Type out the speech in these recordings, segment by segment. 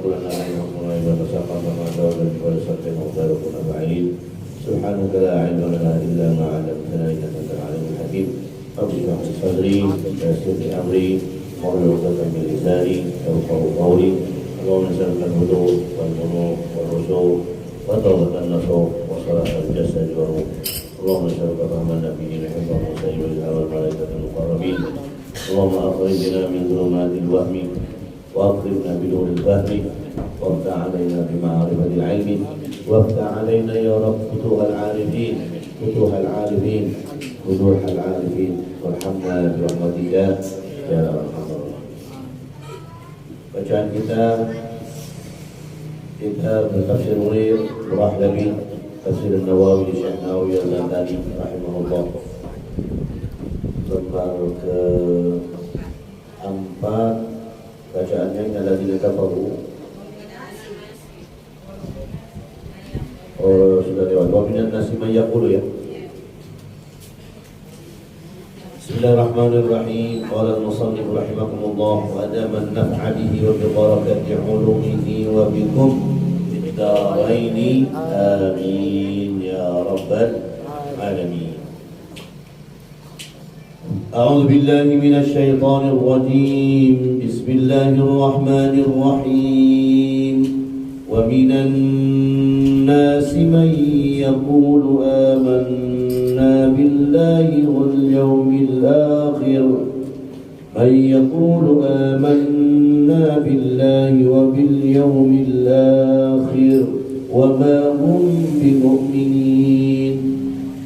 كلنا علمنا إذا تساقط ما داود ولسات مختلف أفعال سبحانك لا علم لنا إلا ما علمتنا إنك أنت العليم الحكيم رب اشرح لي صدري ويسر لي أمري واحلل عقدة من لساني يفقهوا قولي اللهم نسألك الهدوء والبنوء والرسول وتوبة النصوح وصلاح الجسد والروح اللهم نسألك رحمة النبيين حفظ المرسلين والإله والملائكة المقربين اللهم أخرجنا من ظلمات الوهم وأكرمنا بنور الفهم وافتح علينا بمعرفة العلم وافتح علينا يا رب فتوح العارفين فتوح العارفين فتوح العارفين وارحمنا برحمتك ya Allah. Bacaan kita bertafsir Munir Rahlabi Tafsir Nawawi Syekh Nawawi Al-Ghazali rahimahullah lembar ke-4 bacaannya innalladzina kafaru. Oh sudah lewat. Wa minan nasi man yaqulu ya. Bismillahirrahmanirrahim. Qala al-musannif rahimakumullah wa adama an-naf'a bihi wa bi barakati 'ulumihi wa bikum fid darain amin ya rabbal alamin. A'udzu billahi minasy syaithanir rajim. Bismillahir rahim. Wa minan nasi man yaqulu amanna billahi wal yawmil akhir man yaqulu amanna billahi wa bil yawmil akhir wa ma hum bimu'minin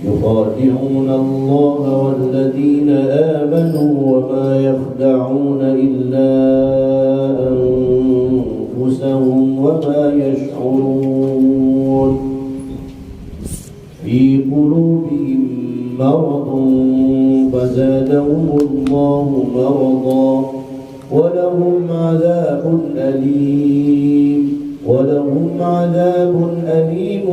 yukhadi'una Allah wal ladina amanu wa ma yakhda'una illa anfusahum wa ma yash'urun fi qulubihim maradun فزادهم الله مرضا ولهم عذاب أليم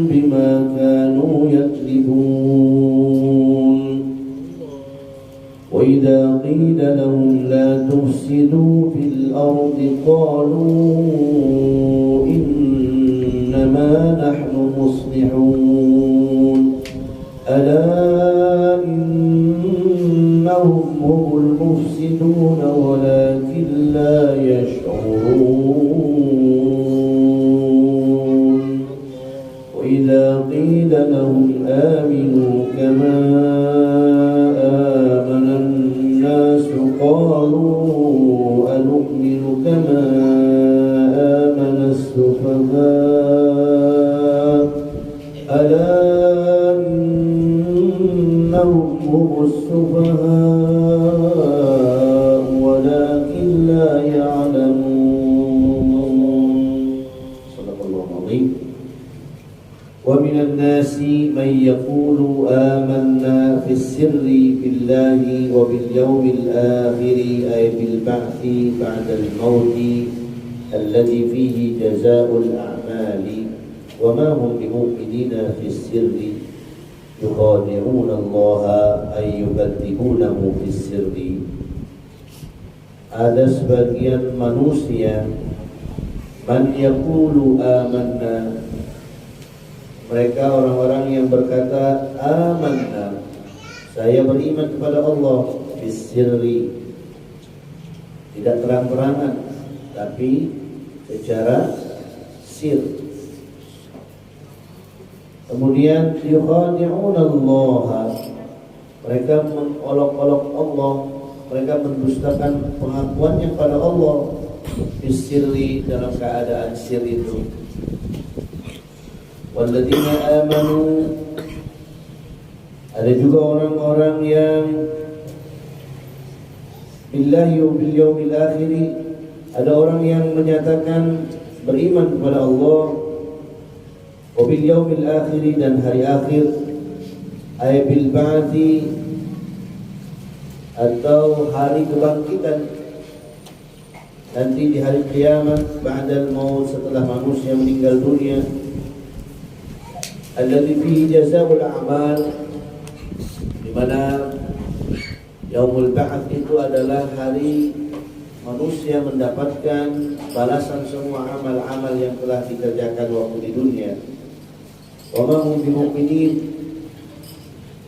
بما كانوا يكذبون وإذا قيل لهم لا تفسدوا في الأرض قالوا إنما نحن مصلحون ألا إنهم هم المفسدون ولكن لا يشعرون وإذا قيل لهم آمنوا كما آمن الناس قالوا أنؤمن كما آمن السفهاء ألا إنهم هم السفهاء ولكن لا يعلمون صدق الله العظيم. ومن الناس من يقول آمنا في السر بالله وباليوم الآخر أي بالبعث بعد الموت الذي فيه جزاء الأعمال وما هم بمؤمنين في السر يخادعون الله أي يكذبونه في السر. Ada sebagian manusia man yaqulu amanna, mereka orang-orang yang berkata amanna, saya beriman kepada Allah, bisirri, tidak terang-terangan tapi secara sir. Kemudian yukhadi'una Allah, mereka mengolok-olok Allah, mereka mendustakan pengakuannya pada Allah bisirri, dalam keadaan sir itu. Walladzina amanu, ada juga orang-orang yang billahi wa bil yawmil akhir, ada orang yang menyatakan beriman kepada Allah wabil yaumil akhir, dan hari akhir, ay bil ba'thi, atau hari kebangkitan nanti di hari kiamat, ba'dal maut, setelah manusia meninggal dunia, alladzi fihi jazaa'ul a'mal, di mana yaumul ba'ts itu adalah hari manusia mendapatkan balasan semua amal-amal yang telah dikerjakan waktu di dunia. Wa ma hum bimu'minin,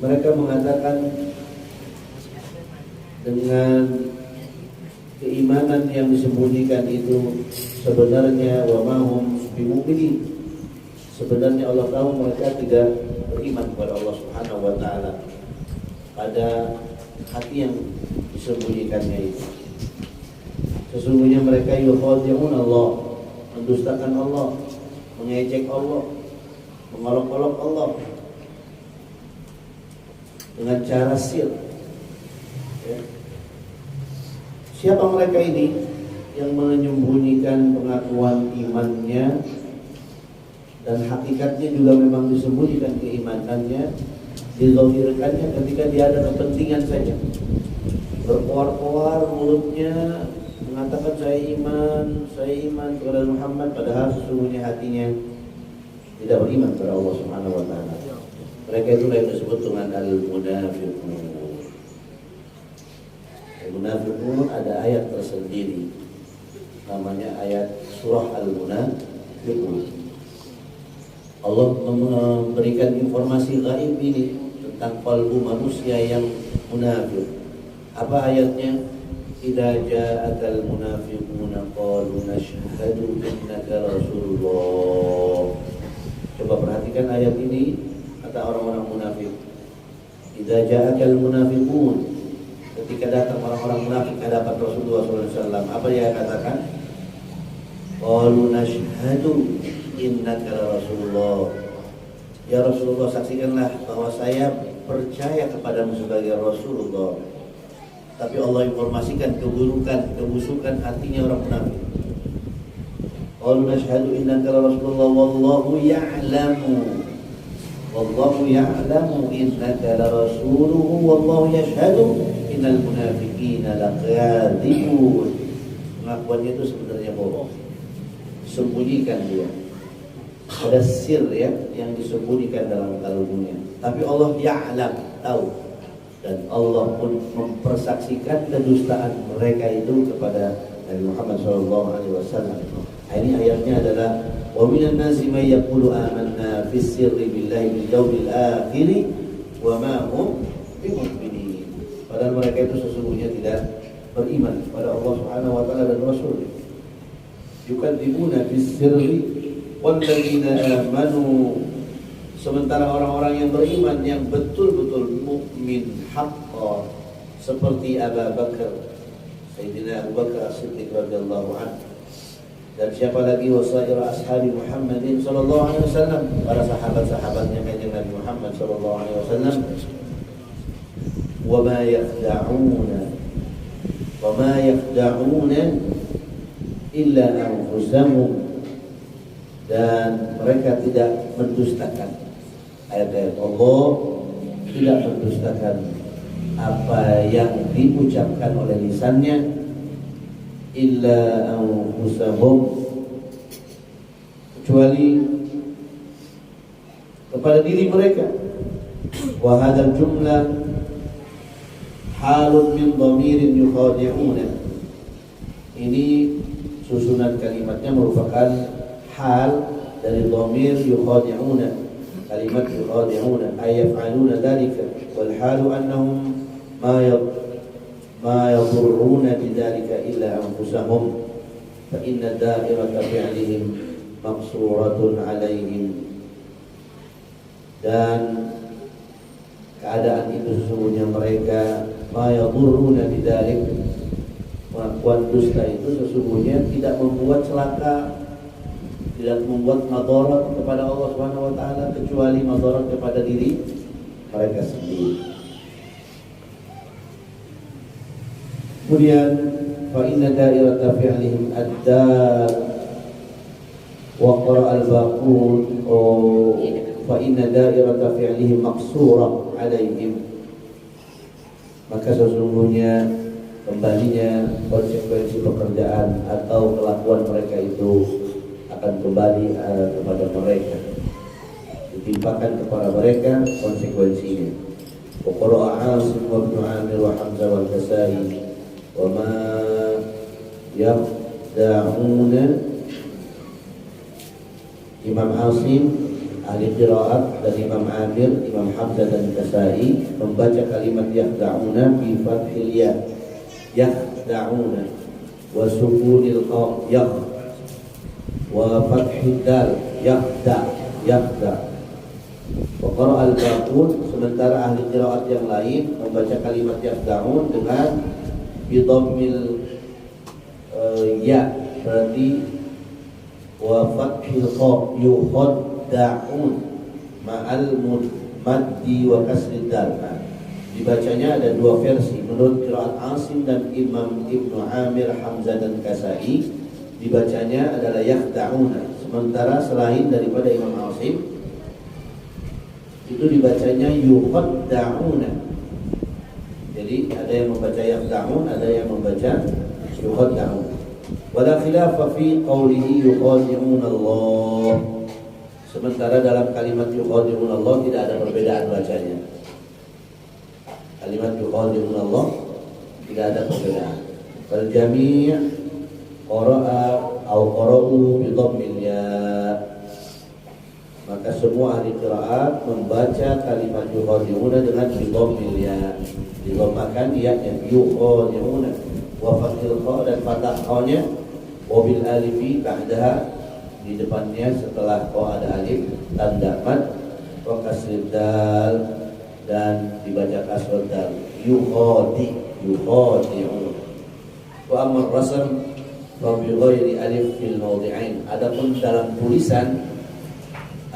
mereka mengatakan dengan keimanan yang disembunyikan itu sebenarnya wa ma hum bimu'minin, sebenarnya Allah tahu mereka tidak beriman kepada Allah Subhanahu wa taala pada hati yang disembunyikannya itu. Sesungguhnya mereka yukhadi'un Allah, mendustakan Allah, mengejek Allah, mengolok-olok Allah dengan cara sir. Ya. Siapa mereka ini yang menyembunyikan pengakuan imannya dan hakikatnya juga memang disembunyikan keimanannya, dizahirkannya ketika dia ada kepentingan saja. Berkoar-koar mulutnya mengatakan saya iman kepada Muhammad, padahal sesungguhnya hatinya tidak beriman kepada Allah Subhanahu wa taala. Mereka itulah yang disebut dengan al-munafiqun. Al-munafiqun ada ayat tersendiri, namanya ayat surah Al-Munafiqun. Allah memberikan informasi gaib ini tentang qalbu manusia yang munafik. Apa ayatnya? Idza ja'akal munafiquna qalu nashhadu innaka rasulullah. Coba perhatikan ayat ini, kata orang-orang munafik. Idza ja'akal munafiqun, ketika datang orang-orang munafik ke hadapan Rasulullah SAW, apa dia katakan? Qalu nashhadu innaka rasulullah. Ya Rasulullah, saksikanlah bahwa saya percaya kepadamu sebagai Rasulullah. Tapi Allah informasikan keburukan, kebusukan hatinya orang munafik. Qalu nashhadu innaka rasulullah wallahu ya'lamu innaka rasuluhu wallahu yashhadu innal munafiqina lakadzibun. Pengakuannya itu sebenarnya bohong, sembunyikan dia. Ada sir ya yang disembunyikan dalam kalbunya. Tapi Allah ya'lam, tahu. Dan Allah pun mempersaksikan kedustaan mereka itu kepada Nabi Muhammad SAW. Ini ayatnya adalah wa minan nasi may yaqulu amanna fis sirri billahi bil yawmil akhir wa ma hum bimu'minin. Padahal mereka itu sesungguhnya tidak beriman kepada Allah Subhanahu wa taala dan Rasul. Yukadzibuna fis sirri walladzina amanu, sementara orang-orang yang beriman yang betul-betul mukmin haqqan seperti Abu Bakar, Sayyidina Abu Bakar As-Siddiq radhiyallahu anhu, dan siapa lagi wasair ashabi Muhammadin sallallahu alaihi wasallam, para sahabat-sahabatnya kanjeng Nabi Muhammad sallallahu alaihi wasallam. Wa ma yakhda'una illa anfusahum, dan mereka tidak mendustakan ayat-ayat Allah, tidak mendustakan apa yang diucapkan oleh lisannya, illa anfusahum, kecuali kepada diri mereka. Wa hadzal jumlah halun min dhamirin yukhadi'una, ini susunan kalimatnya merupakan hal dari dhamir yukhadi'una, kalimat yukhadi'una ay yaf'aluna dzalika, wal halu annahum ma yadurruna bidzalika illa anfusahum fa inna da'irata fi'lihim maqsuratun 'alaihim. Dan keadaan itu sesungguhnya mereka ma yadurruna bidzalik, pengakuan dusta itu sesungguhnya tidak membuat celaka, tidak membuat madarat kepada Allah Subhanahu wa taala, kecuali madarat kepada diri mereka sendiri. Kemudian fa inna da'irata fi'lihim ad-dar wa qara al-baqul fa inna da'irata fi'lihim maqsura 'alaihim, maka sesungguhnya kembalinya konsekuensi pekerjaan atau kelakuan mereka itu akan kembali kepada mereka, ditimpakan kepada mereka konsekuensinya. Wa qara'a Asim wa Ibnu Amir wa Hamzah wal Kasai wa ma yakhda'una. Imam Asim ahli qiraat dan Imam Amir, Imam Hamzah dan Kasai membaca kalimat yakhda'una bi fathil ya, yakhda'una, wa sukunil qaf yakh, wa fathid dal yakhda, yakhda. Wa qara'a al-baqun, sementara ahli qiraat yang lain membaca kalimat yakhda'un dengan bi dhammil ya, berarti wa fathil kha yukhadda'un ma'al maddi wa kasrid dal. Dibacanya ada dua versi menurut qiraat Asim dan Imam Ibnu Amir, Hamzah dan Kasai. Dibacanya adalah yakhda'una, sementara selain daripada Imam Asim itu dibacanya yukhadda'una. Jadi ada yang membaca yakhda'un, ada yang membaca yukhadda'un. Wala khilafa fi qawlihi yukhadi'un Allah. Sementara dalam kalimat yukhadi'un Allah tidak ada perbedaan bacanya. Kalimat yukhadi'un Allah tidak ada perbedaan. Fal jami' qara'a au qara'u bi dhammil ya. Maka semua ahli qiraat membaca kalimat yukhadi'un dengan bi dhammil ya. Didhammakan ya-nya yukhadi'un wa fathil kha dan fathah kha-nya, wa bil alifi ba'daha, di depannya setelah kha ada alif tanda mad, wa kasrid dal dan dibaca kasrah dal, yukhadi'un. Wa amma rasm fa bi ghairi alif fil mawdi'ain. Adapun dalam tulisan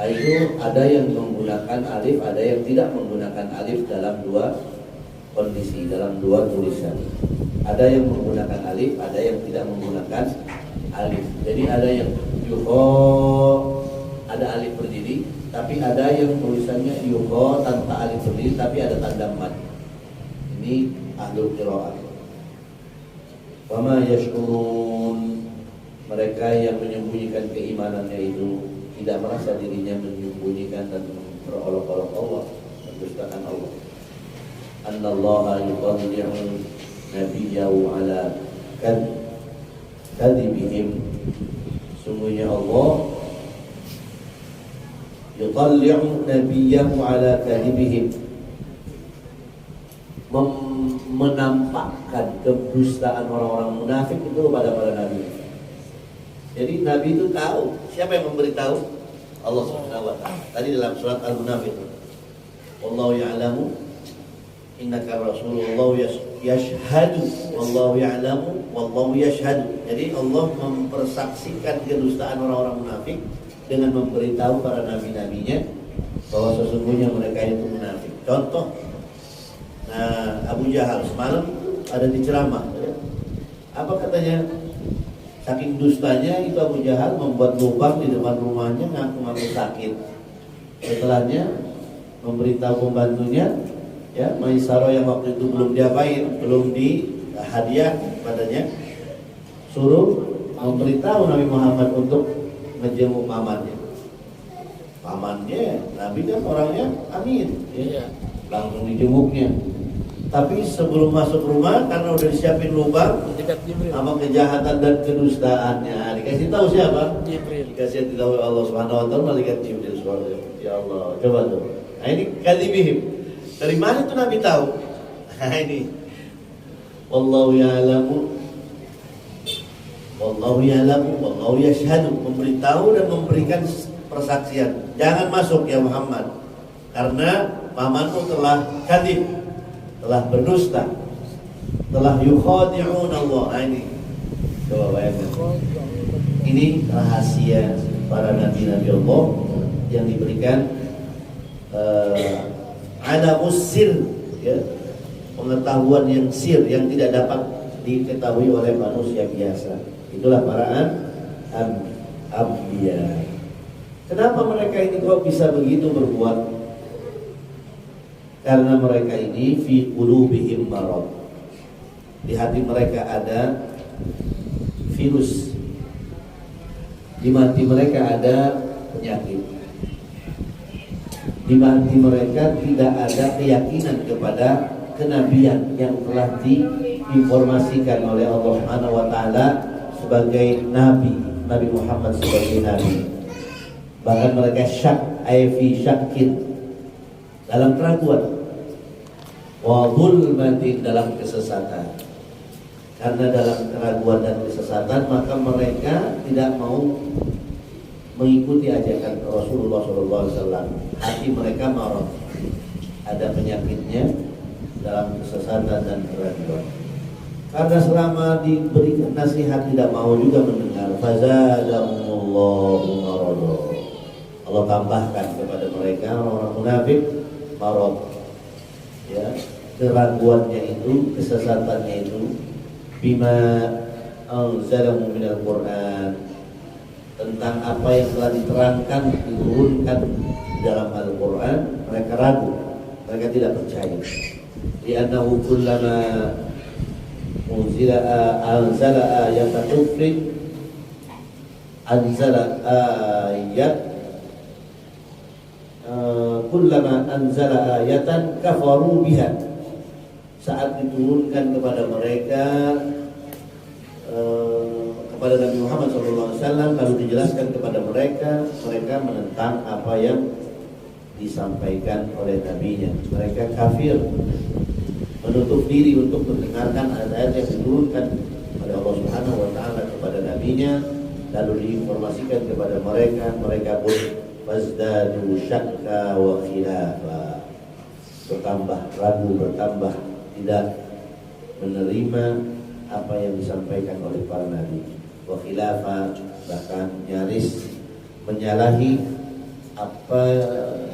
itu ada yang menggunakan alif, ada yang tidak menggunakan alif dalam dua kondisi, dalam dua tulisan. Ada yang menggunakan alif, ada yang tidak menggunakan alif. Jadi ada yang ada alif berdiri, tapi ada yang tulisannya tanpa alif berdiri tapi ada tanda mad. Ini ahlul qiraat. Wa ma yash'urun, mereka yang menyembunyikan keimanannya itu tidak merasa dirinya menyembunyikan dan berolok-olok Allah, mendustakan Allah. Annallaha yuqaddi'u nabiyahu ala kadhibihim. Sungguhnya Allah yuqaddi'u nabiyahu ala kadhibihim, menampakkan kedustaan orang-orang munafik itu pada para nabi. Jadi nabi itu tahu. Siapa yang memberitahu? Allah Subhanahu wa taala. Tadi dalam surat Al-Munafiqun, wallahu ya'lamu innaka rasulullah yashhadu wallahu ya'lamu wallahu yashhadu. Jadi Allah mempersaksikan kedustaan orang-orang munafik dengan memberitahu para nabi-nabinya bahwa sesungguhnya mereka itu munafik. Contoh, Abu Jahal semalam ada di ceramah. Apa katanya? Saking dustanya itu Abu Jahal membuat lubang di depan rumahnya, ngaku-ngaku sakit. Setelahnya memberitahu pembantunya, ya, Maisaro yang waktu itu belum diapain, belum di hadiah padanya, suruh memberitahu Nabi Muhammad untuk menjenguk pamannya. Pamannya, Nabi kan orangnya amin, ya, langsung dijenguknya. Tapi sebelum masuk rumah, karena udah disiapin lubang sama kejahatan dan kedustaannya, dikasih tahu siapa? Jibril. Dikasih tahu Allah Subhanahu wa taala, malaikat Jibril. Ya Allah, coba tuh. Nah ini kadhibihim. Dari mana tuh Nabi tahu? Nah ini wallahu ya'lamu wallahu yashhadu, memberitahu dan memberikan persaksian. Jangan masuk ya Muhammad, karena pamanmu telah kadhib, telah berdusta, telah yukhadi'un Allah. Nah ini coba bayangkan. Ini rahasia para nabi-nabi Allah yang diberikan alamus sir, ya, pengetahuan yang sir yang tidak dapat diketahui oleh manusia biasa. Itulah para anbiya. Kenapa mereka ini kok bisa begitu berbuat? Karena mereka ini fi qulubihim marad. Di hati mereka ada virus. Di hati mereka ada penyakit. Di hati mereka tidak ada keyakinan kepada kenabian yang telah diinformasikan oleh Allah Subhanahu wa taala sebagai nabi, Nabi Muhammad sebagai nabi. Bahkan mereka syak, fi syakin, dalam keraguan, wa zulmatin, dalam kesesatan. Karena dalam keraguan dan kesesatan, maka mereka tidak mau mengikuti ajakan Rasulullah SAW. Hati mereka marah, ada penyakitnya dalam kesesatan dan keraguan. Karena selama diberikan nasihat tidak mau juga mendengar, fazadahumullahu marada. Allah tambahkan kepada mereka orang munafik marad, ya, keraguannya itu, kesesatannya itu, bima anzalahu minal Qur'an, tentang apa yang telah diterangkan, diturunkan dalam Al-Quran. Mereka ragu, mereka tidak percaya. Li'annahu kullama anzala ayatan kufrin, anzala ayat kullama anzala ayatan kafaru biha. Saat diturunkan kepada mereka, kepada Nabi Muhammad SAW, lalu dijelaskan kepada mereka, mereka menentang apa yang disampaikan oleh nabinya. Mereka kafir, menutup diri untuk mendengarkan ayat-ayat yang diturunkan oleh Allah Subhanahu wa taala kepada nabinya, lalu diinformasikan kepada mereka, mereka pun fazdadu syakka wa khilafa, bertambah ragu, bertambah tidak menerima apa yang disampaikan oleh para nabi, wa khilafa, bahkan nyaris menyalahi apa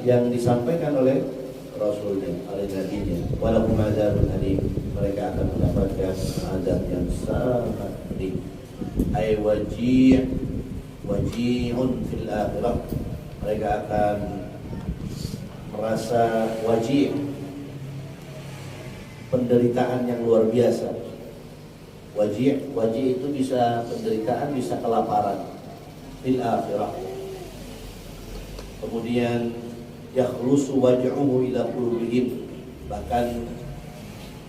yang disampaikan oleh Rasulnya, oleh nabinya. Walaupun azabun alim, mereka akan mendapatkan azab yang sangat pedih. Ay waji'un fil akhirah, mereka akan merasa wajib, penderitaan yang luar biasa. Wajib itu bisa penderitaan, bisa kelaparan fil akhirah. Kemudian yakhlusu waj'uhu ila qulubihim, bahkan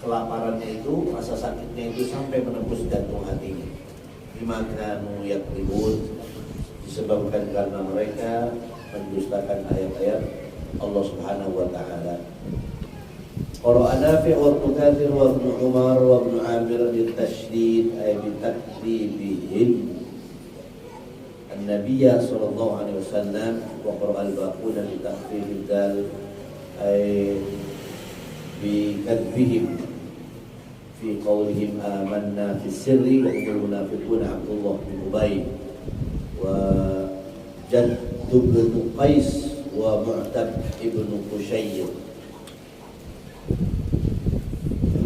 kelaparannya itu, rasa sakitnya itu sampai menembus jantung hatinya. Bima kanu yakribun, disebabkan karena mereka mendustakan ayat-ayat Allah Subhanahu wa taala. Qara'a Nafi' wa Ibnu Katsir wa Ibnu Umar wa Ibnu Amir bitasydid ay bitakdzibihim Nabi sallallahu alaihi wasallam, wa qara'a al-baquna bi takhfifid dal ay bi kadbihim fi qawlihim amanna fi sirri wa humul munafiquna Abdullah bin Ubay wa Jadd bin Qais wa Mu'tab ibn Qushayr.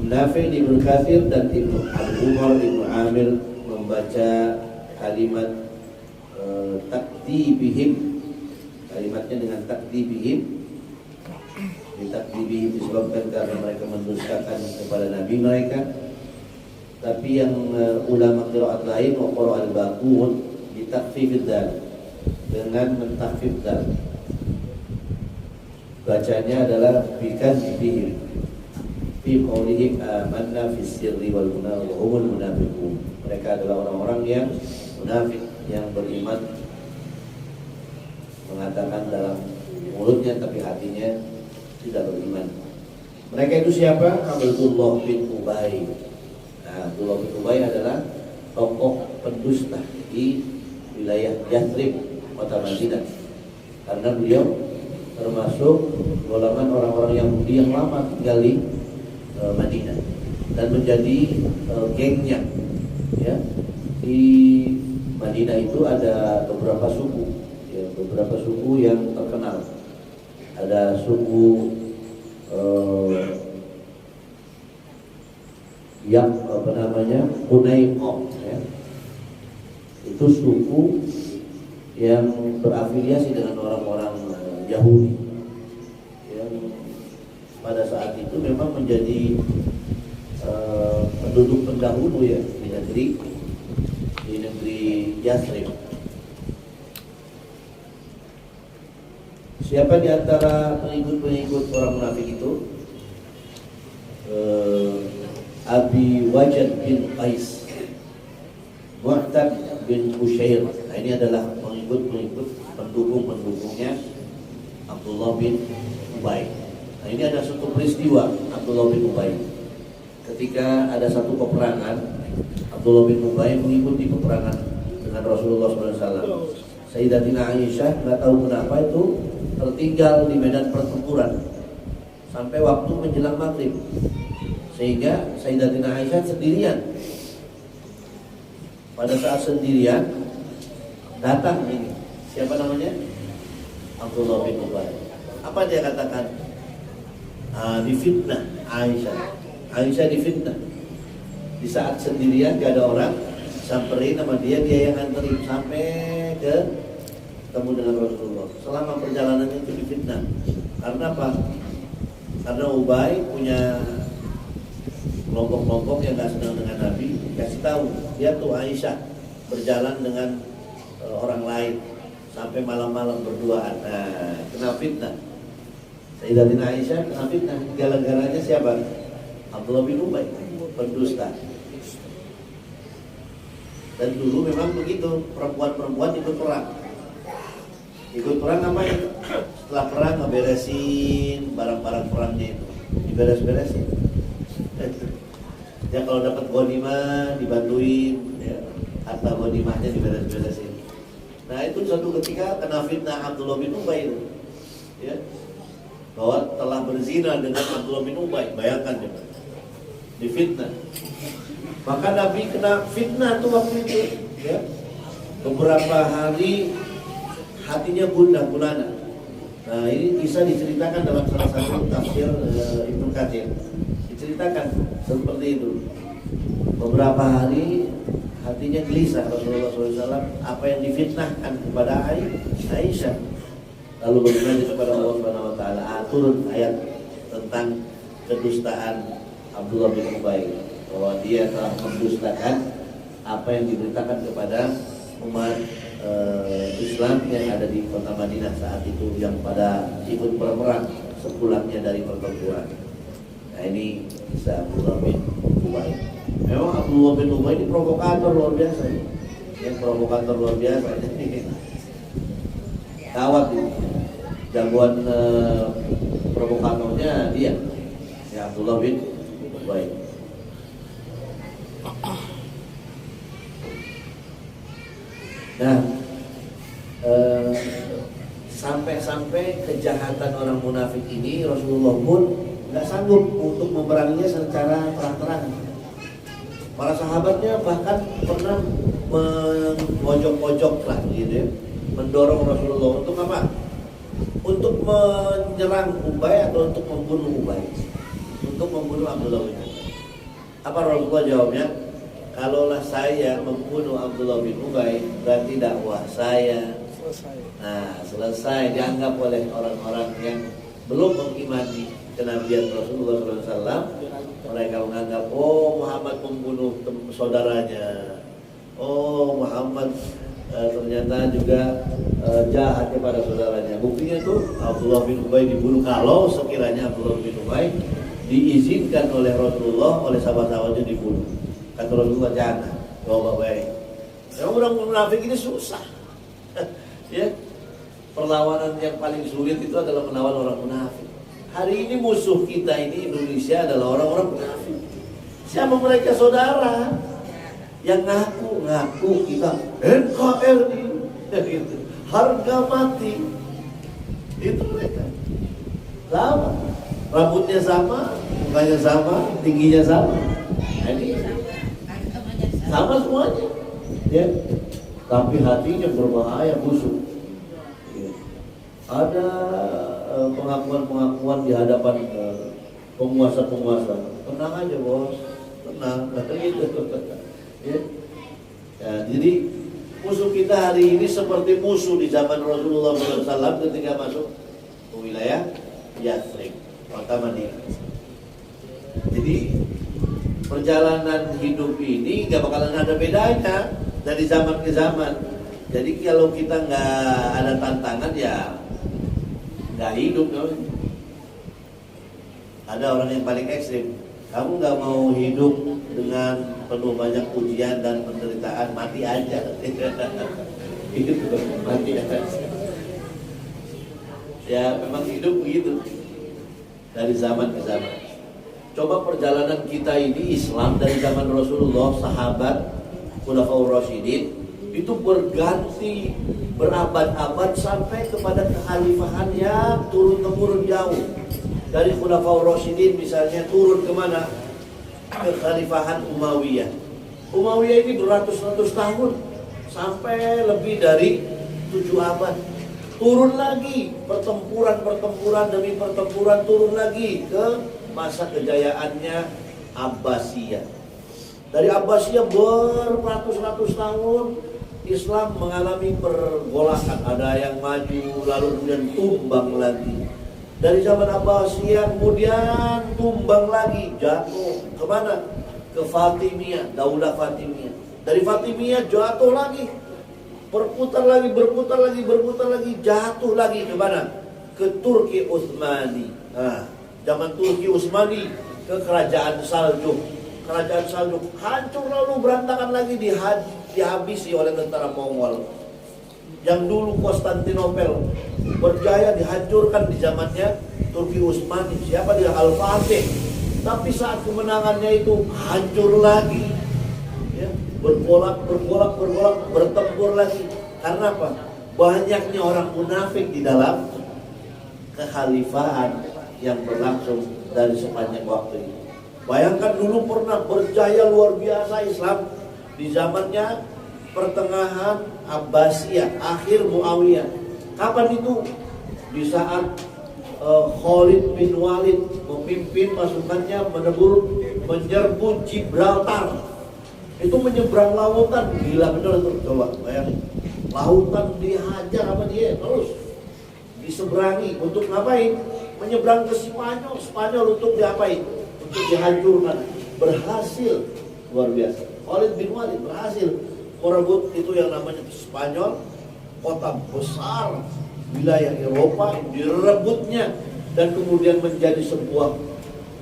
Nafi', Ibnu Katsir dan Ibnu Umar, Ibnu Amir membaca kalimat takdibihim, kalimatnya dengan takdibihim. Ditakdibihim disebabkan karena mereka mendustakan kepada nabi mereka. Tapi yang ulama qiraat lain, wa qara al-baqun bitakfifid dal, dengan mentakfif dal, bacanya adalah bikadzibihim fi qaulihim amanna fis sirri wal humul munafiqun. Mereka adalah orang-orang yang munafik, yang beriman, mengatakan dalam mulutnya tapi hatinya tidak beriman. Mereka itu siapa? Abdullah bin Ubay. Nah, Abdullah bin Ubay adalah tokoh pendusta di wilayah Yathrib, kota Madinah. Karena beliau termasuk golongan orang-orang Yahudi yang lama tinggal di Madinah dan menjadi gengnya, ya. Di Madinah itu ada beberapa suku, ya, beberapa suku yang terkenal. Ada suku yang Hunayqah, ya. Itu suku yang berafiliasi dengan orang-orang Yahudi, yang pada saat itu memang menjadi penduduk pendahulu, ya, di negeri Yathrib. Siapa di antara pengikut-pengikut orang munafik itu? Abi Wajad bin Qais. Mu'tad bin Bushair. Nah, ini adalah pengikut pendukung-pendukungnya Abdullah bin Ubay. Nah, ini ada satu peristiwa Abdullah bin Ubay. Ketika ada satu peperangan, Abdullah bin Ubay mengikuti peperangan dengan Rasulullah SAW. Sayyidatina Aisyah nggak tahu kenapa itu tertinggal di medan pertempuran sampai waktu menjelang maghrib, sehingga Sayyidatina Aisyah sendirian. Pada saat sendirian datang ini, siapa namanya? Abdullah bin Ubay. Apa dia katakan? Difitnah Aisyah. Aisyah difitnah. Di saat sendirian gak ada orang, samperin sama dia yang nganterin sampai ke ketemu dengan Rasulullah. Selama perjalanan itu difitnah. Karena apa? Karena Ubay punya kelompok-kelompok yang gak senang dengan Nabi. Kasih tahu, dia tuh Aisyah berjalan dengan orang lain sampai malam-malam berduaan. Nah, kena fitnah. Sayyidatina Aisyah kena fitnah. Gara-garanya siapa? Abdullah bin Ubay, pendusta. Dan dulu memang begitu, perempuan-perempuan ikut perang. Ikut perang ngapain? Setelah perang ngeberesin barang-barang perangnya itu, diberes-beresin. Ya kalau dapat ghanimah dibantuin, ya, harta ghanimahnya diberes-beresin. Nah itu suatu ketika kena fitnah Abdullah bin Ubay itu, ya, bahwa telah berzina dengan Abdullah bin Ubay. Bayangkan coba, difitnah. Maka Nabi kena fitnah tuh waktu itu, ya. Beberapa hari hatinya gundah gulana. Nah ini kisah diceritakan dalam salah satu tafsir Ibnu Katsir. Diceritakan seperti itu. Beberapa hari hatinya gelisah Rasulullah SAW. Apa yang difitnahkan kepada Aisyah. Lalu bertanya kepada Allah Subhanahu Wa Taala. Turun ayat tentang kedustaan Abdullah bin Ubay, bahwa dia telah mendustakan apa yang diberitakan kepada umat Islam yang ada di kota Madinah saat itu, yang pada ikut berperang sepulangnya dari pertempuran. Nah ini kisah Abdullah bin Ubay. Memang Abdullah bin Ubay ini provokator luar biasa, yang provokator luar biasa. Kawat ini, jagoan provokatornya dia, si Abdullah bin Ubay. Nah, sampai-sampai kejahatan orang munafik ini Rasulullah pun nggak sanggup untuk memeranginya secara terang-terangan. Para sahabatnya bahkan pernah memojok-pojok lah, gitu ya, mendorong Rasulullah untuk apa? Untuk menyerang Ubay atau untuk membunuh Ubay, untuk membunuh Abdullah bin Ubay. Apa Rasulullah jawabnya? Kalaulah saya membunuh Abdullah bin Ubay, berarti dakwah saya selesai dianggap oleh orang-orang yang belum mengimani kenabian Rasulullah SAW. Mereka menganggap, oh Muhammad membunuh saudaranya, oh Muhammad ternyata juga jahat kepada saudaranya. Buktinya tuh Abdullah bin Ubay dibunuh. Kalau sekiranya Abdullah bin Ubay diizinkan oleh Rasulullah, oleh sahabat-sahabatnya dibunuh, kata Rasulullah jangan, bawa baik. Memang orang munafik ini susah. Ya, perlawanan yang paling sulit itu adalah melawan orang munafik. Hari ini musuh kita ini Indonesia adalah orang-orang munafik. Siapa mereka? Saudara yang ngaku kita NKRI, gitu. Harga mati. Itu mereka. Sama, rambutnya sama, mukanya sama, tingginya sama. Nah, ini sama semuanya, ya. Tapi hatinya berbahaya, busuk. Ya. Ada pengakuan-pengakuan di hadapan penguasa-penguasa. Tenang aja bos, tenang, gitu. Ya. Ya, jadi musuh kita hari ini seperti musuh di zaman Rasulullah SAW ketika masuk ke wilayah Yathrib, kota Madinah. Jadi perjalanan hidup ini gak bakalan ada bedanya dari zaman ke zaman. Jadi kalau kita nggak ada tantangan ya nggak hidup. Ada orang yang paling ekstrim, kamu nggak mau hidup dengan penuh banyak ujian dan penderitaan, mati aja. Itu mati aja. Ya memang hidup begitu dari zaman ke zaman. Coba perjalanan kita ini Islam dari zaman Rasulullah, sahabat, Khulafaur Rasyidin, itu berganti berabad-abad sampai kepada kekhalifahan yang turun-temurun jauh. Dari Khulafaur Rasyidin misalnya turun kemana? Kekhalifahan Umayyah. Umayyah ini beratus-ratus tahun, sampai lebih dari 7 abad. Turun lagi, pertempuran demi pertempuran, turun lagi ke masa kejayaannya Abbasiyah. Dari Abbasiyah beratus-ratus tahun Islam mengalami pergolakan, ada yang maju lalu kemudian tumbang lagi. Dari zaman Abbasiyah kemudian tumbang lagi, jatuh kemana? Ke Fatimiyah, Daulah Fatimiyah. Dari Fatimiyah jatuh lagi, berputar lagi, jatuh lagi ke mana? Ke Turki Utsmani. Nah, zaman Turki Utsmani ke Kerajaan Saljuk. Kerajaan Saljuk hancur lalu berantakan lagi, dihabisi oleh tentara Mongol. Yang dulu Konstantinopel berjaya dihancurkan di zamannya Turki Utsmani. Siapa dia? Al-Fatih. Tapi saat kemenangannya itu hancur lagi. Ya, bergolak, bertempur lagi. Karena apa? Banyaknya orang munafik di dalam kekhalifahan yang berlangsung dari sepanjang waktu ini. Bayangkan dulu pernah berjaya luar biasa Islam di zamannya pertengahan Abbasiyah, akhir Muawiyah. Kapan itu? Di saat Khalid bin Walid memimpin pasukannya menyerbu Gibraltar. Itu menyeberang lautan, gila benar tuh, coba bayangin. Lautan dihajar apa dia terus diseberangi untuk ngapain? Menyeberang ke Spanyol untuk diapain? Untuk dihancurkan. Berhasil, luar biasa. Khalid bin Walid berhasil merebut itu yang namanya Spanyol, kota besar wilayah Eropa, direbutnya dan kemudian menjadi sebuah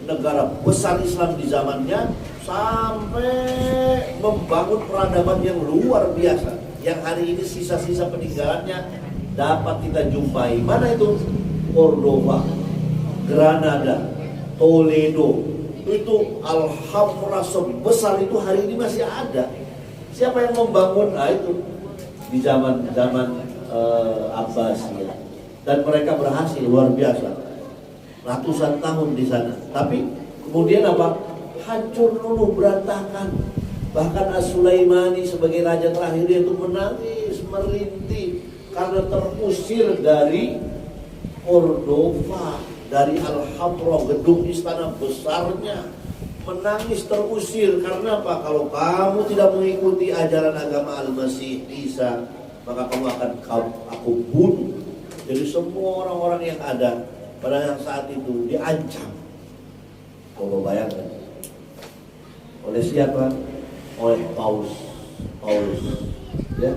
negara besar Islam di zamannya, sampai membangun peradaban yang luar biasa yang hari ini sisa-sisa peninggalannya dapat kita jumpai. Mana itu? Cordoba, Granada, Toledo. Itu Alhambra sebesar itu hari ini masih ada. Siapa yang membangun? Nah itu di zaman Abbasiyah. Dan mereka berhasil luar biasa. Ratusan tahun di sana. Tapi kemudian apa? Hancur dulu, berantakan. Bahkan As-Sulaimani sebagai raja terakhir itu menangis, merintih karena terusir dari Cordoba, dari Alhambra, gedung istana besarnya. Menangis, terusir karena apa? Kalau kamu tidak mengikuti ajaran agama Al-Masih Isa, maka kamu akan aku bunuh. Jadi semua orang-orang yang ada pada saat itu diancam. Coba bayangkan. Oleh siapa? Oleh Paus, ya.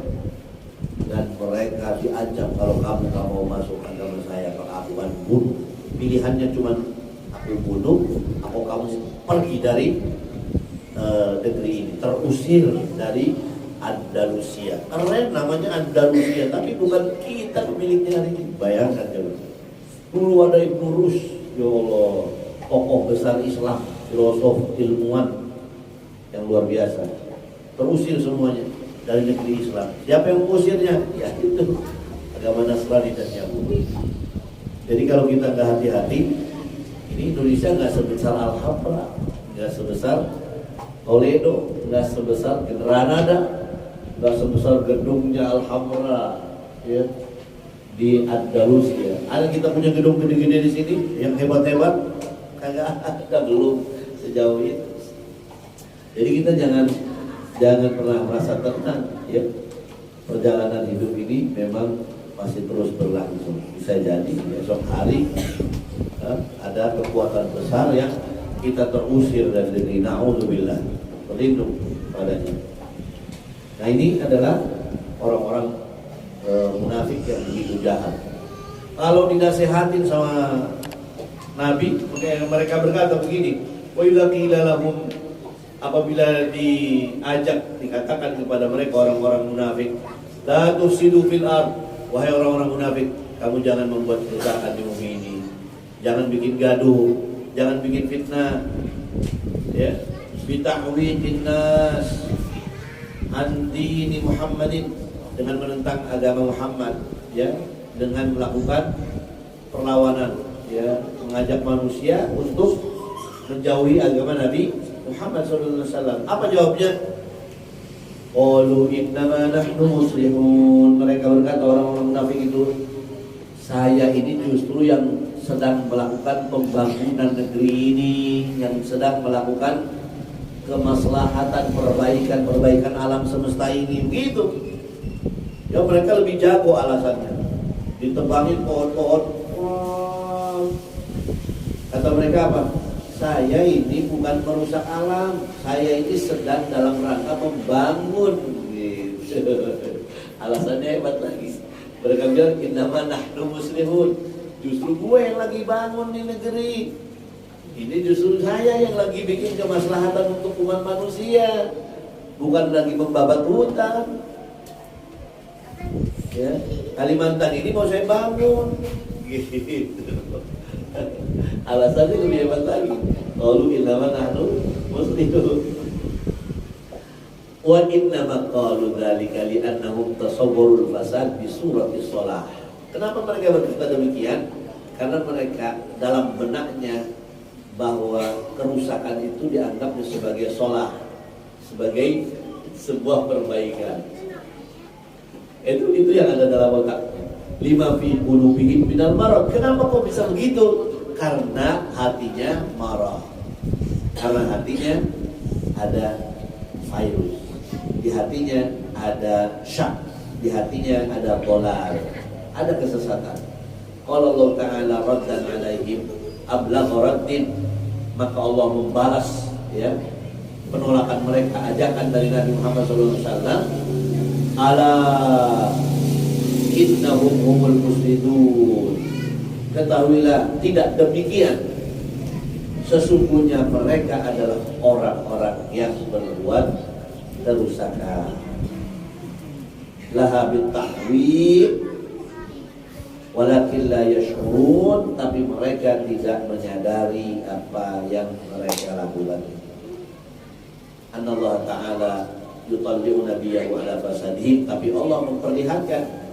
Dan mereka diancam, kalau kamu gak mau masuk agama saya, maka aku akan bunuh. Pilihannya cuma aku bunuh, atau kamu pergi dari negeri ini, terusir dari Andalusia. Karena namanya Andalusia, tapi bukan kita pemiliknya hari ini. Bayangkan coba. Dulu ada Ibnu Rus, ya Allah, tokoh besar Islam, filosof, ilmuwan yang luar biasa. Terusir semuanya dari negeri Islam. Siapa yang mengusirnya? Ya itu agama Nasrani dan Yahudi. Jadi kalau kita nggak hati-hati, ini Indonesia nggak sebesar Alhambra, nggak sebesar Toledo, nggak sebesar Granada, nggak sebesar gedungnya Alhambra, ya, di Andalusia. Ada kita punya gedung gede-gede di sini yang hebat-hebat, kagak ada, belum sejauh itu. Jadi kita jangan pernah merasa tenang, ya. Perjalanan hidup ini memang masih terus berlangsung. Bisa jadi besok hari ada kekuatan besar yang kita terusir dari negeri, na'udzubillah, berlindung padanya. Nah ini adalah orang-orang munafik yang begitu jahat. Kalau dinasehatin sama Nabi, mereka berkata begini, wa idza qila lahum apabila diajak dikatakan kepada mereka orang-orang munafik, la tufsidu fil ard, wahai orang-orang munafik, kamu jangan membuat kerusakan di bumi ini, jangan bikin gaduh, jangan bikin fitnah, ya, bitahwidin nas an dini Muhammadin, dengan menentang agama Muhammad, ya, dengan melakukan perlawanan, ya, mengajak manusia untuk menjauhi agama Nabi Muhammad SAW. Apa jawabnya? Qalu innama nahnu muslihun. Mereka berkata, orang-orang munafik itu, saya ini justru yang sedang melakukan pembangunan negeri ini, yang sedang melakukan kemaslahatan, perbaikan alam semesta ini, begitu. Ya, mereka lebih jago alasannya. Ditebangin pohon-pohon. Kata mereka apa? Saya ini bukan merusak alam, saya ini sedang dalam rangka membangun, gitu. Alasannya hebat lagi. Mereka bilang innama nahnu muslihun, justru gue yang lagi bangun di negeri ini, justru saya yang lagi bikin kemaslahatan untuk umat manusia, bukan lagi membabat hutan, ya. Kalimantan ini mau saya bangun, gitu. Alasannya lebih hebat lagi. Qalu innama nahnu muslihun. Wa innama qalu dzalika li'annahum tasawwarul fasad bi surati shalah. Kenapa mereka berkata demikian? Karena mereka dalam benaknya bahwa kerusakan itu dianggapnya sebagai shalah, sebagai sebuah perbaikan. Itu yang ada dalam otaknya. Lima fi qulubihim minal marad. Kenapa kok bisa begitu? Karena hatinya marah. Karena hatinya ada virus. Di hatinya ada syak. Di hatinya ada dolal. Ada kesesatan. Qala Allah Ta'ala raddan alaihim ablagha raddin. Maka Allah membalas, ya, penolakan mereka, ajakan dari Nabi Muhammad SAW. Ala innahum humul mufsidun. Ketahuilah, tidak demikian. Sesungguhnya mereka adalah orang-orang yang berbuat kerusakan. Laha bitahwid walakin la yash'urun, tapi mereka tidak menyadari apa yang mereka lakukan. Allah Ta'ala yutalli'u nabiyahu ala fasadihim, tapi Allah memperlihatkan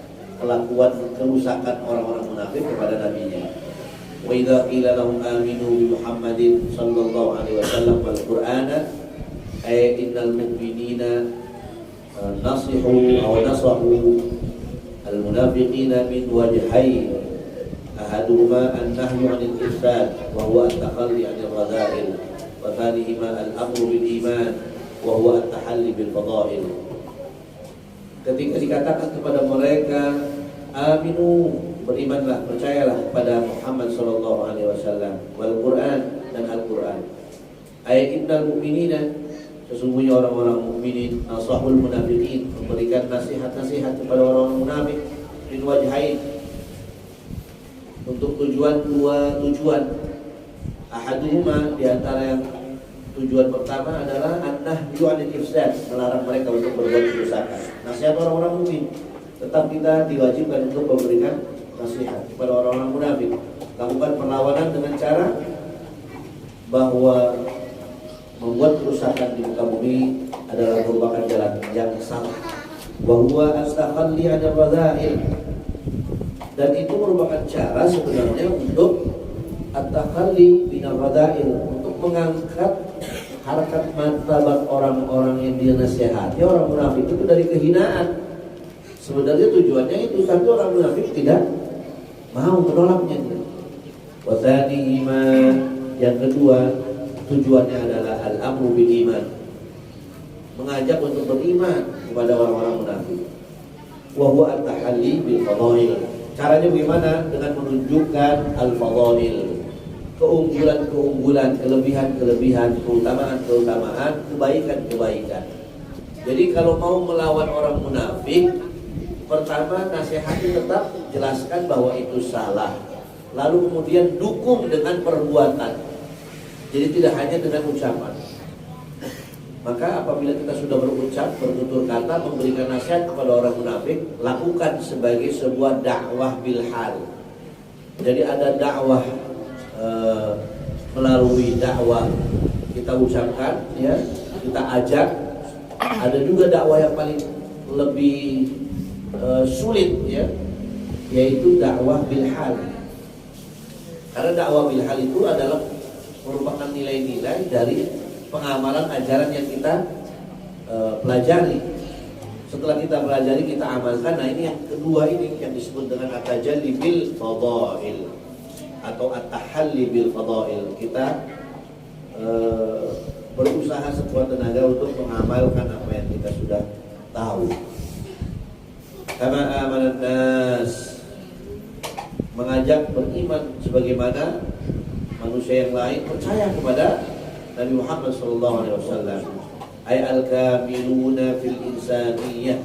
kelakuan kerusakan orang-orang munafik kepada nabinya. Wa idza qila lahum aminu bi Muhammadin sallallahu alaihi wasallam wal Qur'ana ay innal mu'minina nasihu aw nasahu al munafiqina min wajhayn ahaduhuma an-nahyu 'anil ifsad wa huwa at-takhalli 'anil radha'il wa thanihima al-amru bil iman wa huwa at-tahalli bil fadha'il. Ketika dikatakan kepada mereka, aminu, berimanlah, percayalah pada Muhammad sallallahu alaihi wasallam wal Quran, dan Al-Quran. Ayat innal mu'minina, sesungguhnya orang-orang mukminin, nasahul munafiqin, memberikan nasihat-nasihat kepada orang-orang munafik min wajhain, untuk dua tujuan. Ahaduhuma, di antara yang tujuan pertama adalah an-nahyu 'anil ifsad, melarang mereka untuk berbuat kerusakan. Nasihat orang-orang mukmin, tetap kita diwajibkan untuk memberikan nasihat kepada orang-orang munafik. Lakukan perlawanan dengan cara bahwa membuat kerusakan di muka bumi adalah merupakan jalan yang salah. Wa huwa astakhalli 'anil radha'il, dan itu merupakan cara sebenarnya untuk at-takhalli binal radha'il, untuk mengangkat harkat martabat orang-orang yang dia nasihati, orang munafik itu dari kehinaan. Sebenarnya tujuannya itu, tapi orang munafik tidak mau, menolaknya. Wa tsanihima, yang kedua tujuannya adalah al-amru bil iman, mengajak untuk beriman kepada orang-orang munafik. Wa huwa at-tahalli bil fadhail. Caranya bagaimana? Dengan menunjukkan al-fadhail, keunggulan-keunggulan, kelebihan-kelebihan, keutamaan-keutamaan, kebaikan-kebaikan. Jadi kalau mau melawan orang munafik, pertama nasihatnya tetap jelaskan bahwa itu salah, lalu kemudian dukung dengan perbuatan. Jadi tidak hanya dengan ucapan. Maka apabila kita sudah berucap, bertutur kata, memberikan nasihat kepada orang munafik, lakukan sebagai sebuah dakwah bil hal. Jadi ada dakwah melalui dakwah kita ucapkan, ya, kita ajak. Ada juga dakwah yang paling lebih sulit, ya, yaitu dakwah bil hal. Karena dakwah bil hal itu adalah merupakan nilai-nilai dari pengamalan ajaran yang kita pelajari. Setelah kita pelajari, kita amalkan. Nah, ini yang kedua, ini yang disebut dengan at-tajalli bil fadail atau at-tahalli bil fadail. Kita berusaha sekuat tenaga untuk mengamalkan apa yang kita sudah tahu. Kama amanan nas, mengajak beriman sebagaimana manusia yang lain percaya kepada Nabi Muhammad SAW. Ay al-kamiluna fil insaniyah,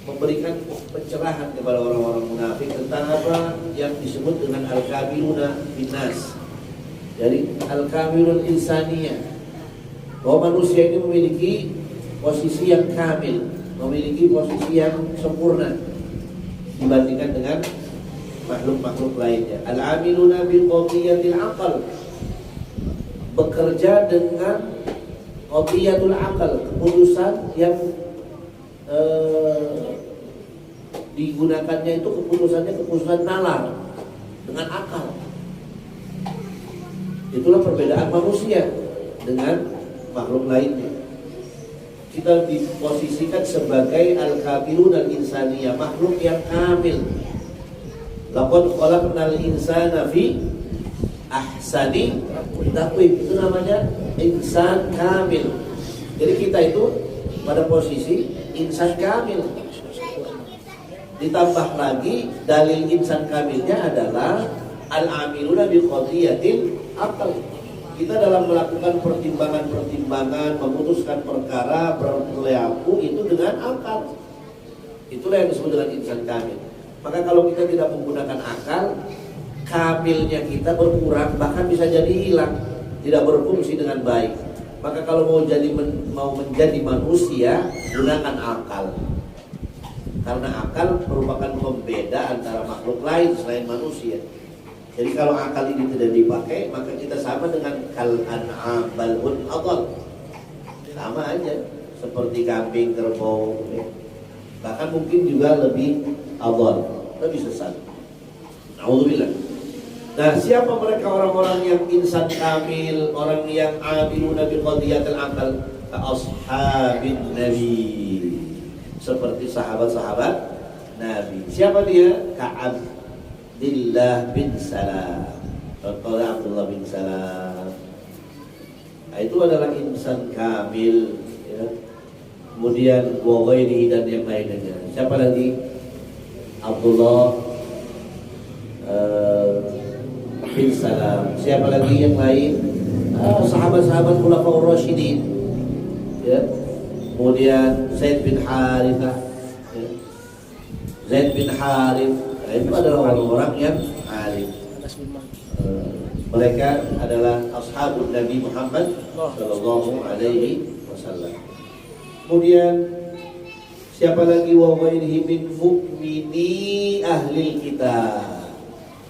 memberikan pencerahan kepada orang-orang munafik tentang apa yang disebut dengan al-kamiluna fil nas. Jadi al-kamilul insaniyah, bahwa manusia ini memiliki posisi yang kamil, memiliki posisi yang sempurna dibandingkan dengan makhluk-makhluk lainnya. Al-amiluna bil qadiyatil aqal, bekerja dengan qadiyatul aqal, keputusan yang digunakannya itu keputusan nalar dengan akal. Itulah perbedaan manusia dengan makhluk lainnya. Kita diposisikan sebagai al-kamilun al-insaniyah, makhluk yang kamil. Laqad khalaqnal insana fi ahsani taqwim, itu namanya insan kamil. Jadi kita itu pada posisi insan kamil. Ditambah lagi dalil insan kamilnya adalah al-amiluna bi qadiyatil aql. Kita dalam melakukan pertimbangan-pertimbangan, memutuskan perkara, berperilaku itu dengan akal. Itulah yang disebut dengan insan kamil. Maka kalau kita tidak menggunakan akal, kamilnya kita berkurang, bahkan bisa jadi hilang, tidak berfungsi dengan baik. Maka kalau mau menjadi manusia, gunakan akal. Karena akal merupakan pembeda antara makhluk lain selain manusia. Jadi kalau akal ini tidak dipakai, maka kita sama dengan kal an'am bal hum adall. Sama aja seperti kambing, kerbau, bahkan mungkin juga lebih adall, lebih sesat. Alhamdulillah. Nah, siapa mereka orang-orang yang insan kamil, orang yang amiluna bil qadiyatil aqal? Ka ashabin nabi, seperti sahabat-sahabat Nabi. Siapa dia? Ka'ab Abdullah bin Salam. Contohnya Abdullah bin Salam. Nah, itu adalah insan kamil, ya. Kemudian Wawaini dan yang lainnya. Siapa lagi? Abdullah bin Salam. Siapa lagi yang lain? Sahabat-sahabat Khulafaur Rasyidin, ya. Kemudian Zaid bin Harithah, ya. Zaid bin Harith. Nah, itu adalah orang-orang yang alim. Mereka adalah ashabul Nabi Muhammad sallallahu alaihi wasallam. Kemudian siapa lagi? Wa ghairihi min mu'mini ahli kitab.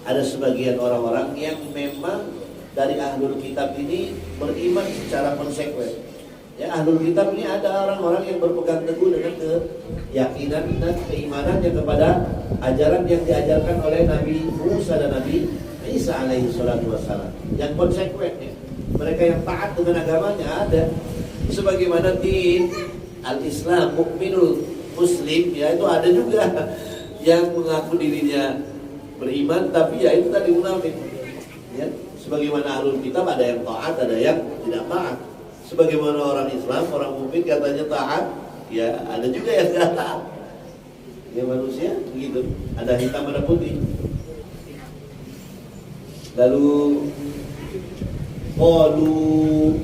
Ada sebagian orang-orang yang memang dari ahlul kitab ini beriman secara konsekuen. Ya, ahlul kitab ini ada orang-orang yang berpegang teguh dengan keyakinan dan keimanannya kepada ajaran yang diajarkan oleh Nabi Musa dan Nabi Isa alaihi salatu wassalam. Yang konsekuen, ya. Mereka yang taat dengan agamanya ada. Sebagaimana di al-Islam, mukminul muslim, ya, itu ada juga yang mengaku dirinya beriman tapi ya itu tadi munafik. Ya, sebagaimana ahlul kitab ada yang taat, ada yang tidak taat. Sebagaimana orang Islam, orang mukmin katanya taat, ya ada juga yang tidak taat. Ya manusia begitu, ada hitam ada putih. Lalu qalu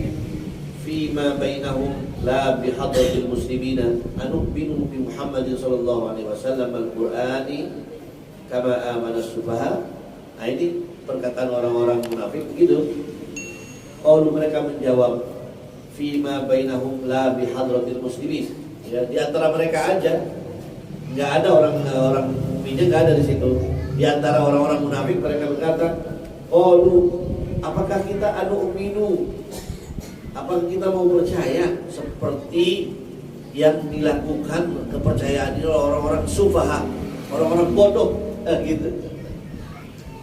fima bainahum la bihadratil muslimina anu'minu bi Muhammadin sallallahu alaihi wasallam al-Qur'ani kama amana as-sufaha. Nah, ini perkataan orang-orang munafik begitu. Qalu, mereka menjawab, fima bainahum la bihadratil muslimin. Ya, di antara mereka aja, nggak ada orang mukminnya, nggak ada di situ. Di antara orang-orang munafik mereka berkata, oh lu, apakah kita minu? Apakah kita mau percaya seperti yang dilakukan kepercayaan ini oleh orang-orang sufaha, orang-orang bodoh, gitu.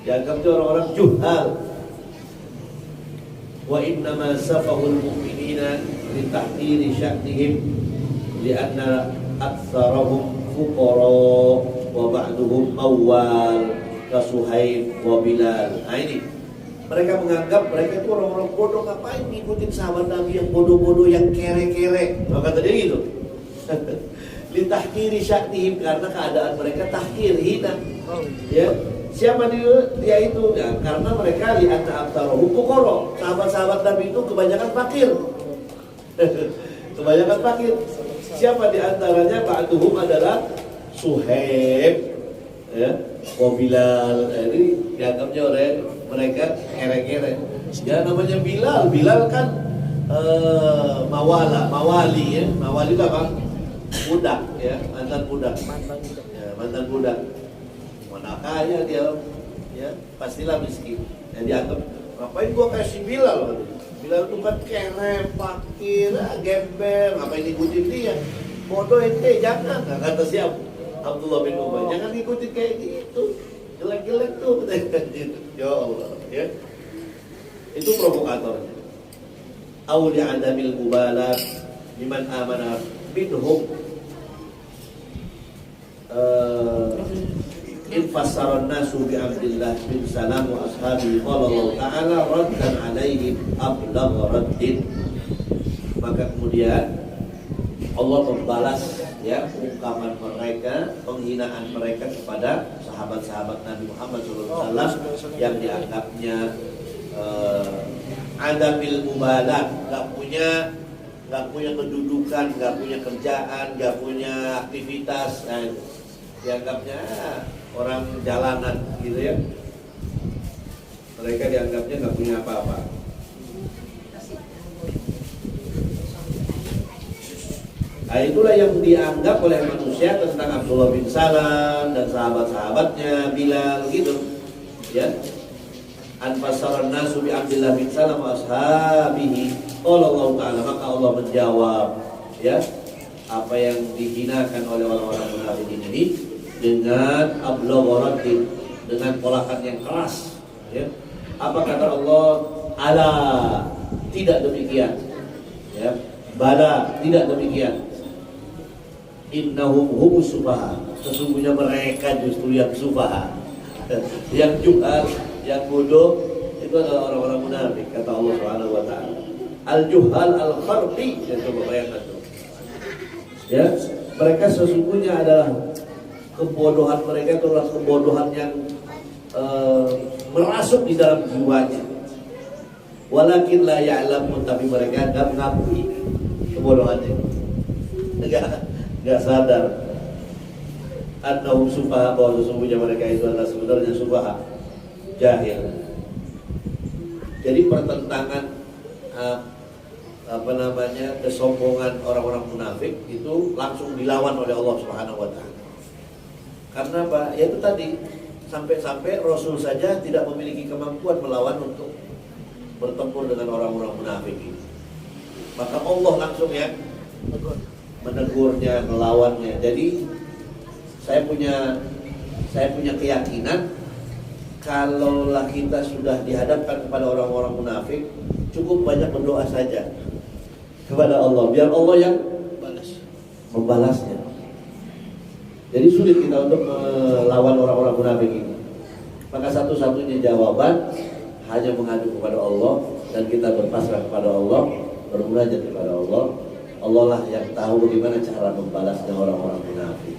Dianggapnya orang-orang juhal. Wa innama safahul mu'minina litahqiri sya'nihim li'anna aktsarahum fuqara wa ba'duhum awwal ka Suhaib wa Bilal. Nah ini, mereka menganggap mereka itu orang-orang bodoh, ngapain ngikutin sahabat Nabi yang bodoh-bodoh, yang kere-kere. Maka kata dia gitu. Litahqiri sya'nihim, karena keadaan mereka tahqir, hina. Ya. Siapa dia itu? Ya, karena mereka lihat aktsarahum fuqara. Sahabat-sahabat Nabi itu kebanyakan fakir. Kebanyakan fakir. Siapa di antaranya? Ba'duhum adalah Suhaib, ya, wa Bilal. Jadi dianggapnya oleh mereka kere-kere. Ya namanya Bilal. Bilal kan mawali ya. Mawali itu apa? Budak ya, mantan budak. Ya, mantan budak. Mana kaya dia, ya pastilah miskin. Yang dianggap, ngapain gua kasih Bilal? Bilal itu kan kere, fakir, gembel, ngapain ikutin dia? Bodoh ente, jangan. Nah, kata siapa? Abdullah bin Ubay, jangan ikutin kayak gitu. Jelek-jelek tuh. Ya Allah, ya. Itu provokatornya. Auli adamil mubalat liman amana minhum. Infasaran nasu bi Abdillah bin Salam wa ashabi qala Allah ta'ala raddan alaihim ablagha raddin. Maka kemudian Allah membalas ya ungkapan mereka, penghinaan mereka kepada sahabat-sahabat Nabi Muhammad SAW yang dianggapnya adamil mubalat, nggak punya kedudukan, nggak punya kerjaan, nggak punya aktivitas, dianggapnya orang jalanan gitu ya. Mereka dianggapnya nggak punya apa-apa. Nah itulah yang dianggap oleh manusia tentang Abdullah bin Salam dan sahabat-sahabatnya, Bilal gitu ya. Anfasaran nasu bi Abdullah bin Salam wa ashabihi. Allah Ta'ala, maka Allah menjawab ya apa yang dihinakan oleh orang-orang munafik ini dengan ablagharadin, dengan polakan yang keras ya. Apa kata Allah? Ala, tidak demikian ya. Bala, tidak demikian. Innahum humus sufaha, sesungguhnya mereka justru yang sufaha. Yang juhal, yang bodoh itu adalah orang-orang munafik, kata Allah Subhanahu wa taala. Al-juhal al-kharqi, ya coba bayangkan tuh. Ya, mereka sesungguhnya adalah kebodohan mereka itu adalah kebodohan yang merasuk di dalam jiwanya. Walakin la ya'lamun, tapi mereka enggak mengakui kebodohannya. Enggak sadar annahum sufaha, bahwa sesungguhnya mereka itu adalah sebenarnya sufaha, jahil. Jadi pertentangan kesombongan orang-orang munafik itu langsung dilawan oleh Allah Subhanahu wa taala. Karena apa? Ya itu tadi, sampai-sampai Rasul saja tidak memiliki kemampuan melawan untuk bertempur dengan orang-orang munafik ini. Maka Allah langsung ya menegurnya, melawannya. Jadi saya punya keyakinan kalaulah kita sudah dihadapkan kepada orang-orang munafik, cukup banyak berdoa saja kepada Allah, biar Allah yang membalasnya. Jadi sulit kita untuk melawan orang-orang munafik ini. Maka satu-satunya jawaban hanya mengadu kepada Allah, dan kita berpasrah kepada Allah, bermunajat kepada Allah. Allah lah yang tahu bagaimana cara membalasnya orang-orang munafik.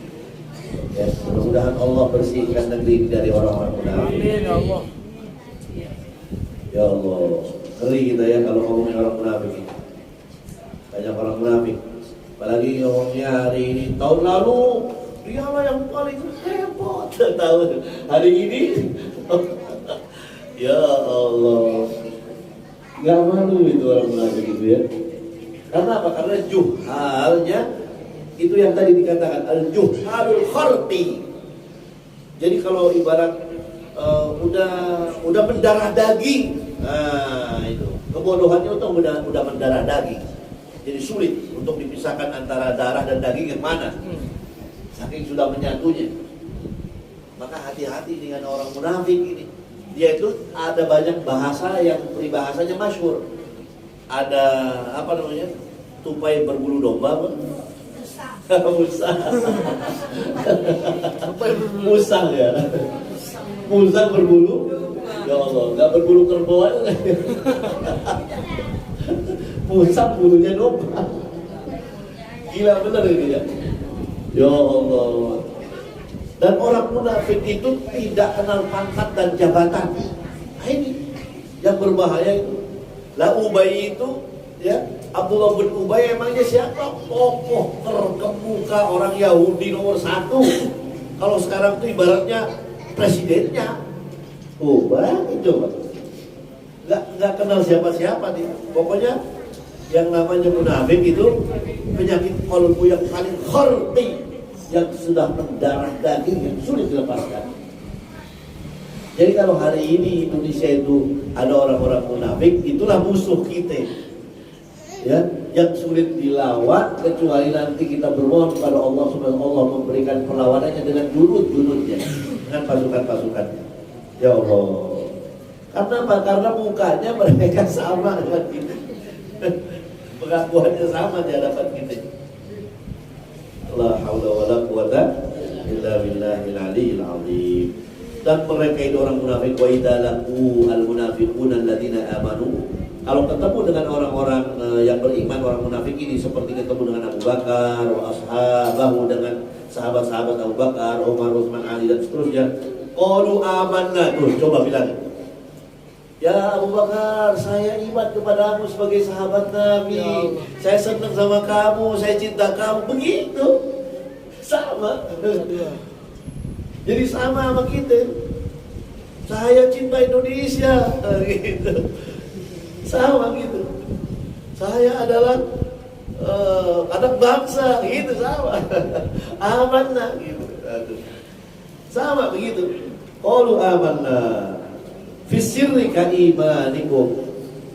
Ya, mudah-mudahan Allah bersihkan negeri dari orang-orang munafik. Amin ya Allah. Ya Allah, ngeri kita ya kalau ngomongin orang munafik ini. Banyak orang munafik. Apalagi ngomongnya hari ini, tahun lalu dialah yang paling hebat. Tahun hari ini ya Allah, nggak malu itu orang munafik itu ya. Karena apa? Karena juhalnya itu yang tadi dikatakan al-juhalul kharqi. Jadi kalau ibarat udah mendarah daging, nah itu kebodohannya itu udah mendarah daging. Jadi sulit untuk dipisahkan antara darah dan daging yang mana, saking sudah menyatunya. Maka hati-hati dengan orang munafik ini. Dia itu ada banyak bahasa yang peribahasanya masyhur. Ada apa namanya? Tupai berbulu domba, apa? Musang. Musang ya. Musang berbulu. Ya Allah, nggak berbulu kerbau aja. Musang bulunya domba. Gila bener ini ya. Ya Allah. Dan orang munafik itu tidak kenal pangkat dan jabatan. Nah, ini yang berbahaya itu. Lah Ubay itu ya, Abdullah bin Ubay emangnya siapa? Tokoh terkemuka orang Yahudi nomor 1. Kalau sekarang itu ibaratnya presidennya. Bayangin coba. Nggak kenal siapa-siapa dia. Pokoknya yang namanya munafik itu penyakit qalbu yang paling kharqi, yang sudah mendarah daging yang sulit dilepaskan. Jadi kalau hari ini Indonesia itu ada orang-orang munafik, itulah musuh kita. Ya, yang sulit dilawan kecuali nanti kita bermohon kepada Allah Subhanahu wa taala memberikan perlawanannya dengan junud-junudnya, dengan pasukan-pasukannya. Ya Allah. Karena apa? Karena mukanya mereka sama dengan kita. Pengakuannya sama di hadapan kita. La haula wala quwata illa billahil aliyil azim. Dan mereka itu orang munafik, wa idza laqu al munafiquna alladziina amanu. Kalau ketemu dengan orang-orang yang beriman, orang munafik ini seperti ketemu dengan Abu Bakar wa ashabahu, dengan sahabat-sahabat Abu Bakar, Umar, Utsman, Ali dan seterusnya. Qalu amanna. Tuh, coba bilang. Ya Abu Bakar, saya iman kepadamu sebagai sahabat Nabi. Saya senang sama kamu, saya cinta kamu. Begitu. Sama. Jadi sama kita. Saya cinta Indonesia. Gitu. Sama gitu. Saya adalah anak bangsa. Gitu sama. Amanah gitu. Sama begitu. Qalu amanah fisirri ka imanikum.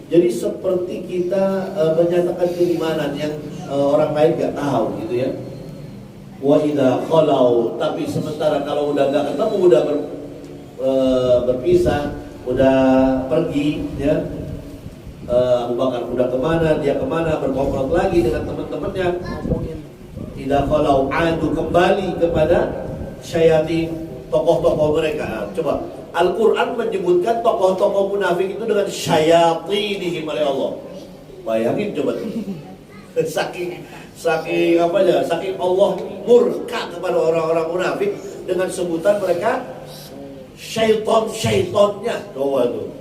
Jadi seperti kita menyatakan keimanan yang orang lain gak tahu gitu ya. Wa idza khalau, tapi sementara kalau udah gak ketemu, udah berpisah, udah pergi ya. Abu Bakar udah kemana, dia kemana, berkomplot lagi dengan teman-temannya. Idza khalau adu, kembali kepada syayatin, tokoh-tokoh mereka. Coba Al-Quran menyebutkan tokoh-tokoh munafik itu dengan syayatinihim oleh Allah. Bayangin coba tuh. Saking apa ya? Saking Allah murka kepada orang-orang munafik dengan sebutan mereka syaiton-syaitonnya. Coba tuh.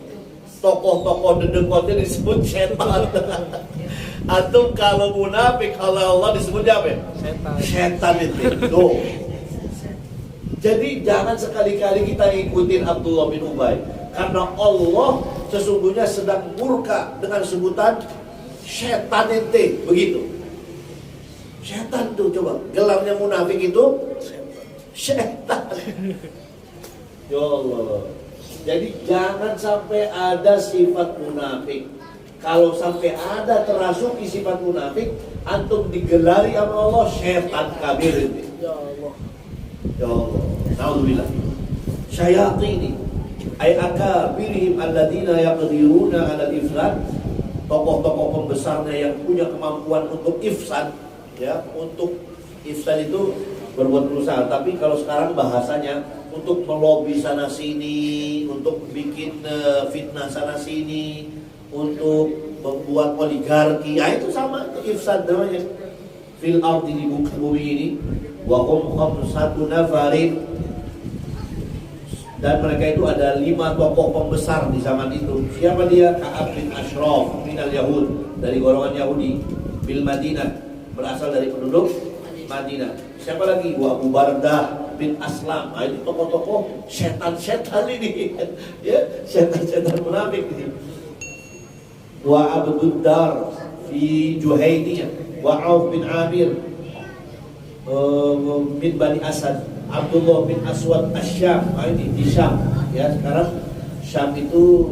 Tokoh-tokoh dedekotnya disebut syaitan. Atau kalau munafik, kalau Allah disebutnya apa? Syaitan itu. Tuh. Jadi jangan sekali-kali kita ikutin Abdullah bin Ubay, karena Allah sesungguhnya sedang murka dengan sebutan setan ente, begitu. Setan tuh, coba gelarnya munafik itu setan. Ya Allah. Jadi jangan sampai ada sifat munafik. Kalau sampai ada terasuki sifat munafik, antum digelari sama Allah setan kabir ini. Ya Allah. Ya Allah. Alhamdulillah. Syayatini ay akabirihim alladziina yaqdiruna 'ala al-ifsad. Tokoh-tokoh pembesarnya yang punya kemampuan untuk ifsad, ya, untuk ifsad itu berbuat perusahaan. Tapi kalau sekarang bahasanya untuk melobi sana sini, untuk bikin fitnah sana sini, untuk membuat oligarki, ya itu sama, itu ifsad namanya. Fil ardi, di bumi ini, wa hum khamsatu nafarin. Dan mereka itu ada 5 tokoh pembesar di zaman itu. Siapa dia? Ka'ab bin Ashraf minal Yahud, dari golongan Yahudi. Bil Madinah, berasal dari penduduk Madinah. Siapa lagi? Wa Abu Bardah bin Aslam. Nah, itu tokoh-tokoh setan-setan ini. Ya, setan-setan munafik ini. Wa Abdud Dar di Juhainiyah, wa Auf bin Amir bin Bani Asad, Abdullah bin Aswad Asyam. Nah, ini di Syam ya. Sekarang Syam itu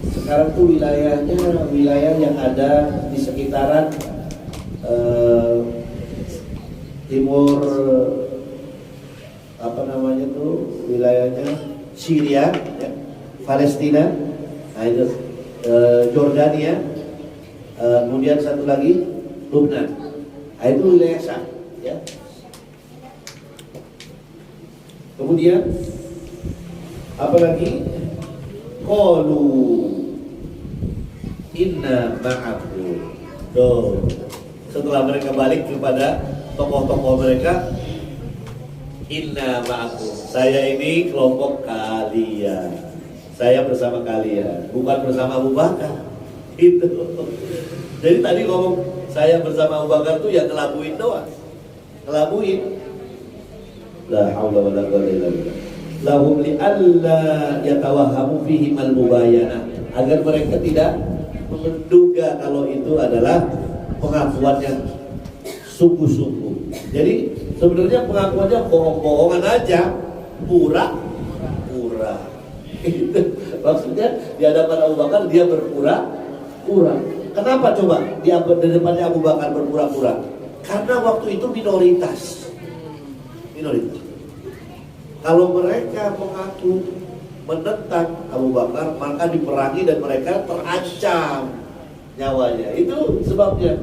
sekarang tuh wilayahnya wilayah yang ada di sekitaran timur wilayahnya Syria ya, Palestina, nah itu Jordania, kemudian satu lagi Lubnan, nah itu wilayah Syam ya. Kemudian apalagi qalu inna ma'akum. Tuh, setelah mereka balik kepada tokoh-tokoh mereka, inna ma'akum, saya ini kelompok kalian, saya bersama kalian, bukan bersama Abu Bakar. Itu. Jadi tadi ngomong saya bersama Abu Bakar tuh ya ngelabuin doang, ngelabuin. La haula wala quwwata illa billah. Lahum li alla yatawahhamu fihi al-mubayanah, agar mereka tidak menduga kalau itu adalah pengakuan yang sungguh-sungguh. Jadi sebenarnya pengakuannya bohong-bohongan aja, pura-pura. Maksudnya di hadapan Abu Bakar dia berpura-pura. Kenapa coba di depannya Abu Bakar berpura-pura? Karena waktu itu minoritas. Kalau mereka mengaku menentang Abu Bakar, maka diperangi dan mereka terancam nyawanya. Itu sebabnya.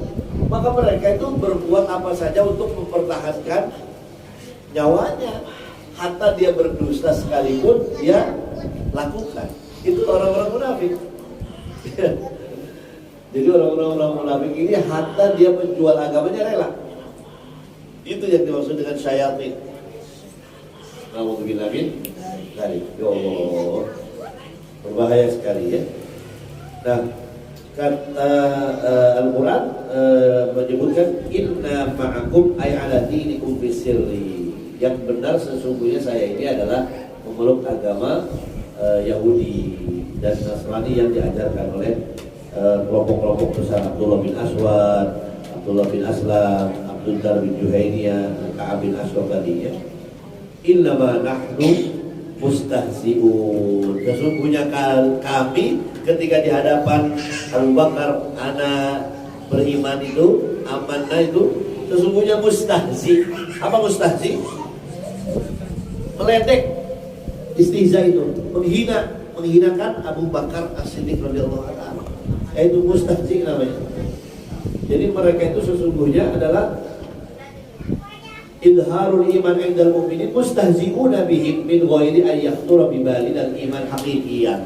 Maka mereka itu berbuat apa saja untuk mempertahankan nyawanya. Hatta dia berdusta sekalipun dia lakukan. Itu orang-orang munafik. Jadi orang-orang munafik ini hatta dia menjual agamanya rela. Itu yang dimaksud dengan syayatin. Alhamdulillah dari ya Allah, berbahaya sekali ya. Nah, kata Al-Quran menyebutkan inna ma'akum ay ala dinikum bisirri. Yang benar sesungguhnya saya ini adalah memeluk agama Yahudi dan Nasrani yang diajarkan oleh kelompok-kelompok besar Abdullah bin Aswad, Abdullah bin Aslam, Abdullah bin Juhainiyah, Ka'ab bin Ashraf tadi ya. Innama nahnu mustahzi'un. Sesungguhnya kami ketika di hadapan Abu Bakar anak beriman itu, amanah itu, sesungguhnya mustahzi. Apa mustahzi? Meledek, istihza itu, menghinakan Abu Bakar As-Siddiq radhiyallahu anhu. Itu mustahzi namanya. Jadi mereka itu sesungguhnya adalah idharul iman indal mu'minin mustahzi'una bihim min ghairi an yaqtura bi balil al iman haqiqiyan.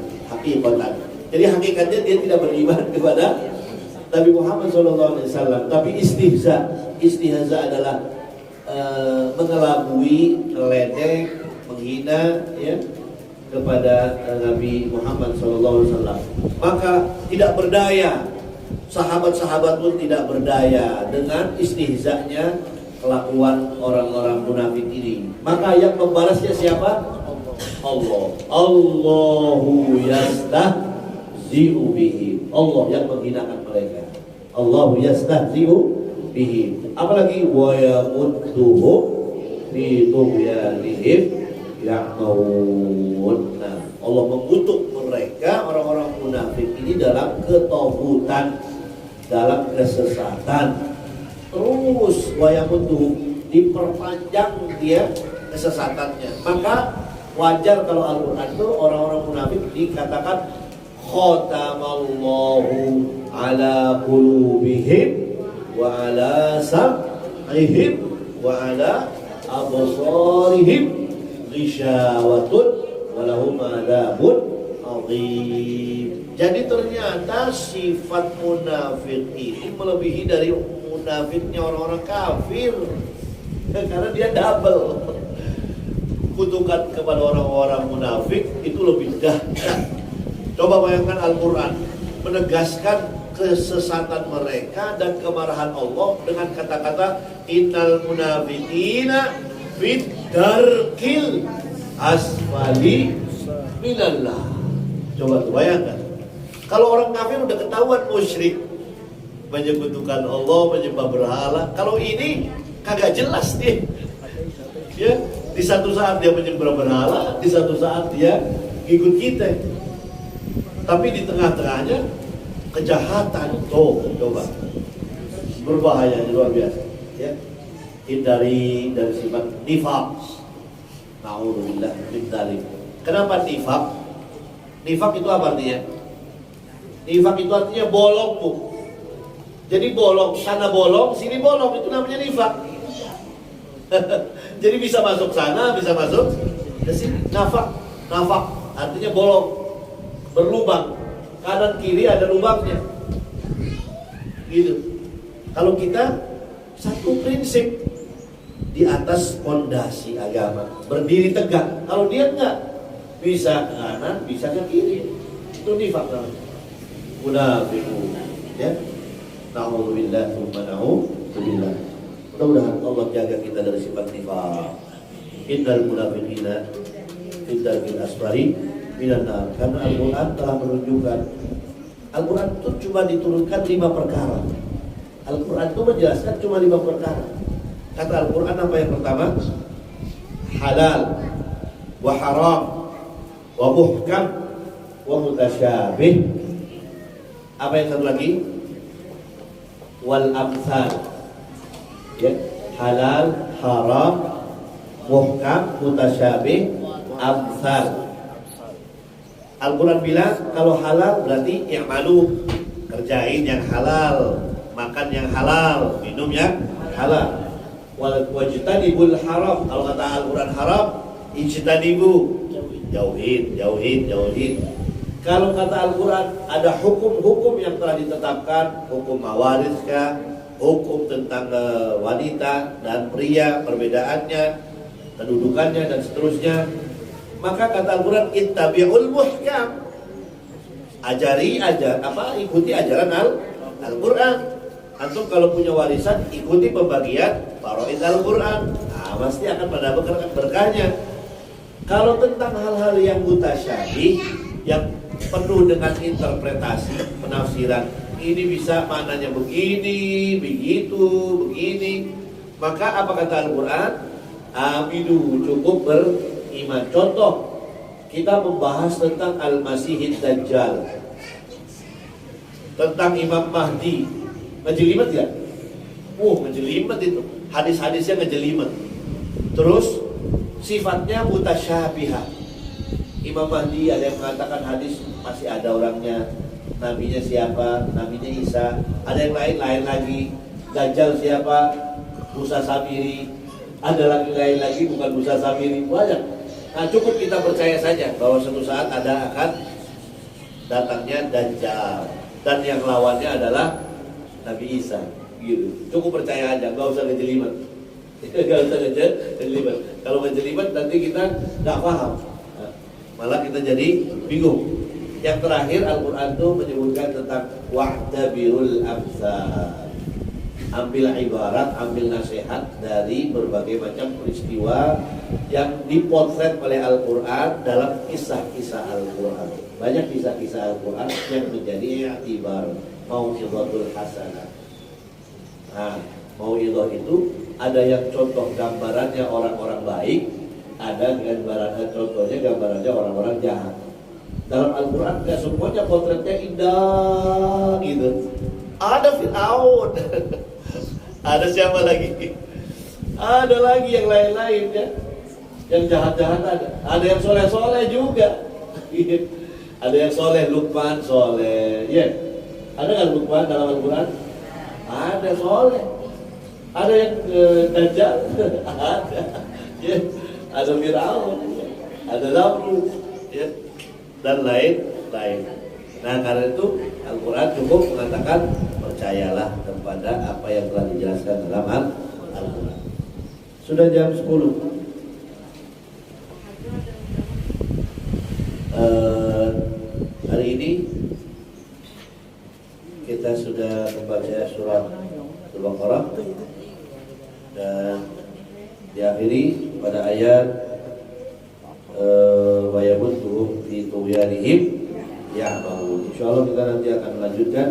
Jadi hakikatnya dia tidak beriman kepada Nabi Muhammad SAW, tapi istihza adalah mengelabui, meledek, menghina ya kepada Nabi Muhammad SAW. Maka tidak berdaya, sahabat-sahabat pun tidak berdaya dengan istihzanya kelakuan orang-orang munafik ini. Maka yang membalasnya siapa? Allah. Allahu yastahzi'u bihim. Allah yang menghinakan mereka. Allahu yastahzi'u bihim. Apalagi wa yamudduhum fi tughyanihim ya'maun. Nah, Allah mengutuk mereka orang-orang munafik ini dalam ketahutan, dalam kesesatan. Terus wayamutu diperpanjang dia kesesatannya. Maka wajar kalau Al-Quran itu orang-orang munafik dikatakan khatamallahu ala qulubihim wa ala sam'ihim wa ala absarihim ghisyawatun wa lahum adzabun adzim. Jadi ternyata sifat munafik ini melebihi dari munafiknya orang-orang kafir, karena dia double. Kutukan kepada orang-orang munafik itu lebih dahsyat. Coba bayangkan Al-Quran menegaskan kesesatan mereka dan kemarahan Allah dengan kata-kata innal munafiqina fit darkil asfali minallah. Coba tuh bayangkan, Kalau orang kafir udah ketahuan musyrik, menyekutukan Allah, menyembah berhala. Kalau ini kagak jelas dia. Ya, di satu saat dia menyembah berhala, di satu saat dia ikut kita. Tapi di tengah-tengahnya kejahatan. Tuh, coba. Berbahaya luar biasa. Ya. Hindari dari sifat nifaq. Na'udzubillah min dzalik. Kenapa nifaq? Nifaq itu apa artinya? Nifaq itu artinya bolong, Bu. Jadi bolong, sana bolong, sini bolong, itu namanya nifaq. Jadi bisa masuk sana, bisa masuk ke sini. Nafaq artinya bolong, berlubang. Kanan kiri ada lubangnya. Gitu. Kalau kita satu prinsip di atas fondasi agama, berdiri tegak. Kalau dia enggak, bisa ke kanan, bisa ke kiri. Itu nifaq namanya. Munafiqun, ya. Na'udzubillah, na'udzubillah. Mudah-mudahan Allah jaga kita dari sifat nifaq. Innal munafiqina fi darkil asfali minan nar. Karena Al-Quran telah menunjukkan, Al-Quran itu cuma diturunkan 5 perkara. Al-Quran itu menjelaskan cuma 5 perkara. Kata Al-Quran apa yang pertama? Halal, wa haram, wa muhkam, wa mutasyabih. Apa yang satu lagi? Wal amsal. Ya, halal, haram, muhkam, mutasyabih, amsal. Al-Quran bilang kalau halal berarti i'malu, kerjain yang halal, makan yang halal, minum yang halal. Wajtanibul haram. Kalau kata Al-Quran haram, ijtanibu, jauhin. Kalau kata Al-Quran ada hukum-hukum yang telah ditetapkan, hukum mawaris kah, hukum tentang wanita dan pria, perbedaannya, kedudukannya dan seterusnya. Maka kata Al-Quran ittabi'ul muhkam. Ikuti ajaran Al-Quran. Antum kalau punya warisan, ikuti pembagian faraid Al-Quran. Pasti akan mendapatkan berkahnya. Kalau tentang hal-hal yang mutasyabih, yang penuh dengan interpretasi, penafsiran, ini bisa maknanya begini, begitu, begini. Maka apa kata Al-Quran? Aminu, cukup beriman. Contoh, kita membahas tentang Al-Masihid Dajjal, tentang Imam Mahdi. Ngejelimet ya? Ngejelimet itu. Hadis-hadisnya ngejelimet. Terus sifatnya mutasyabihat. Imam Mahdi ada yang mengatakan hadis masih ada orangnya. Nabinya siapa? Nabinya Isa. Ada yang lain lagi. Dajjal siapa? Musa Samiri. Ada lagi lain lagi bukan Musa Samiri. Banyak. Nah, cukup kita percaya saja bahwa suatu saat ada akan datangnya Dajjal, dan yang lawannya adalah Nabi Isa. Gitu. Cukup percaya aja, nggak usah ngejelimet. Nggak usah ngejelimet. Kalau ngejelimet nanti kita nggak paham. Malah kita jadi bingung. Yang terakhir Al-Quran itu menyebutkan tentang wa'tabirul amsal. Ambil ibarat, ambil nasihat dari berbagai macam peristiwa yang dipotret oleh Al-Quran dalam kisah-kisah Al-Quran. Banyak kisah-kisah Al-Quran yang menjadi i'tibar, mau'izatul hasanah. Nah, mau'izah itu ada yang contoh gambarannya orang-orang baik, ada gambarannya, contohnya gambarannya orang-orang jahat. Dalam Al-Quran gak semuanya potretnya indah gitu. Ada Fir'aun. Ada siapa lagi? Ada lagi yang lain-lain ya. Yang jahat-jahat ada. Ada yang soleh-soleh juga. Ada yang soleh, Luqman soleh. Ya. Ada kan Luqman dalam Al-Quran? Ada soleh. Ada yang Dajjal. Ada. Ya. Ada Fir'aun. Ada Namrud. Ya. Dan lain-lain. Nah, karena itu Al-Quran cukup mengatakan percayalah kepada apa yang telah dijelaskan dalam Al-Quran. Sudah jam 10. Hari ini kita sudah membaca surat Al-Baqarah dan diakhiri pada ayat wa yamudduhum fi tughyanihim ya'mahun. Insyaallah kita nanti akan melanjutkan.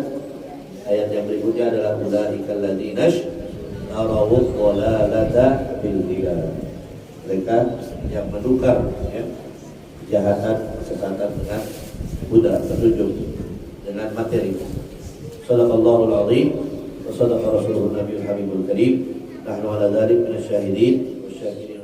Ayat yang berikutnya adalah ulaikal ladzina narawud dhalalata bil hilal. Mereka yang menukar ya, kejahatan, kesesatan dengan huda, petunjuk, dengan materi. Shadaqallahul azim wa sadaqa rasuluhu nabiyul habibul karim. Nahnu ala dzalik minasyahidin wasyakirin.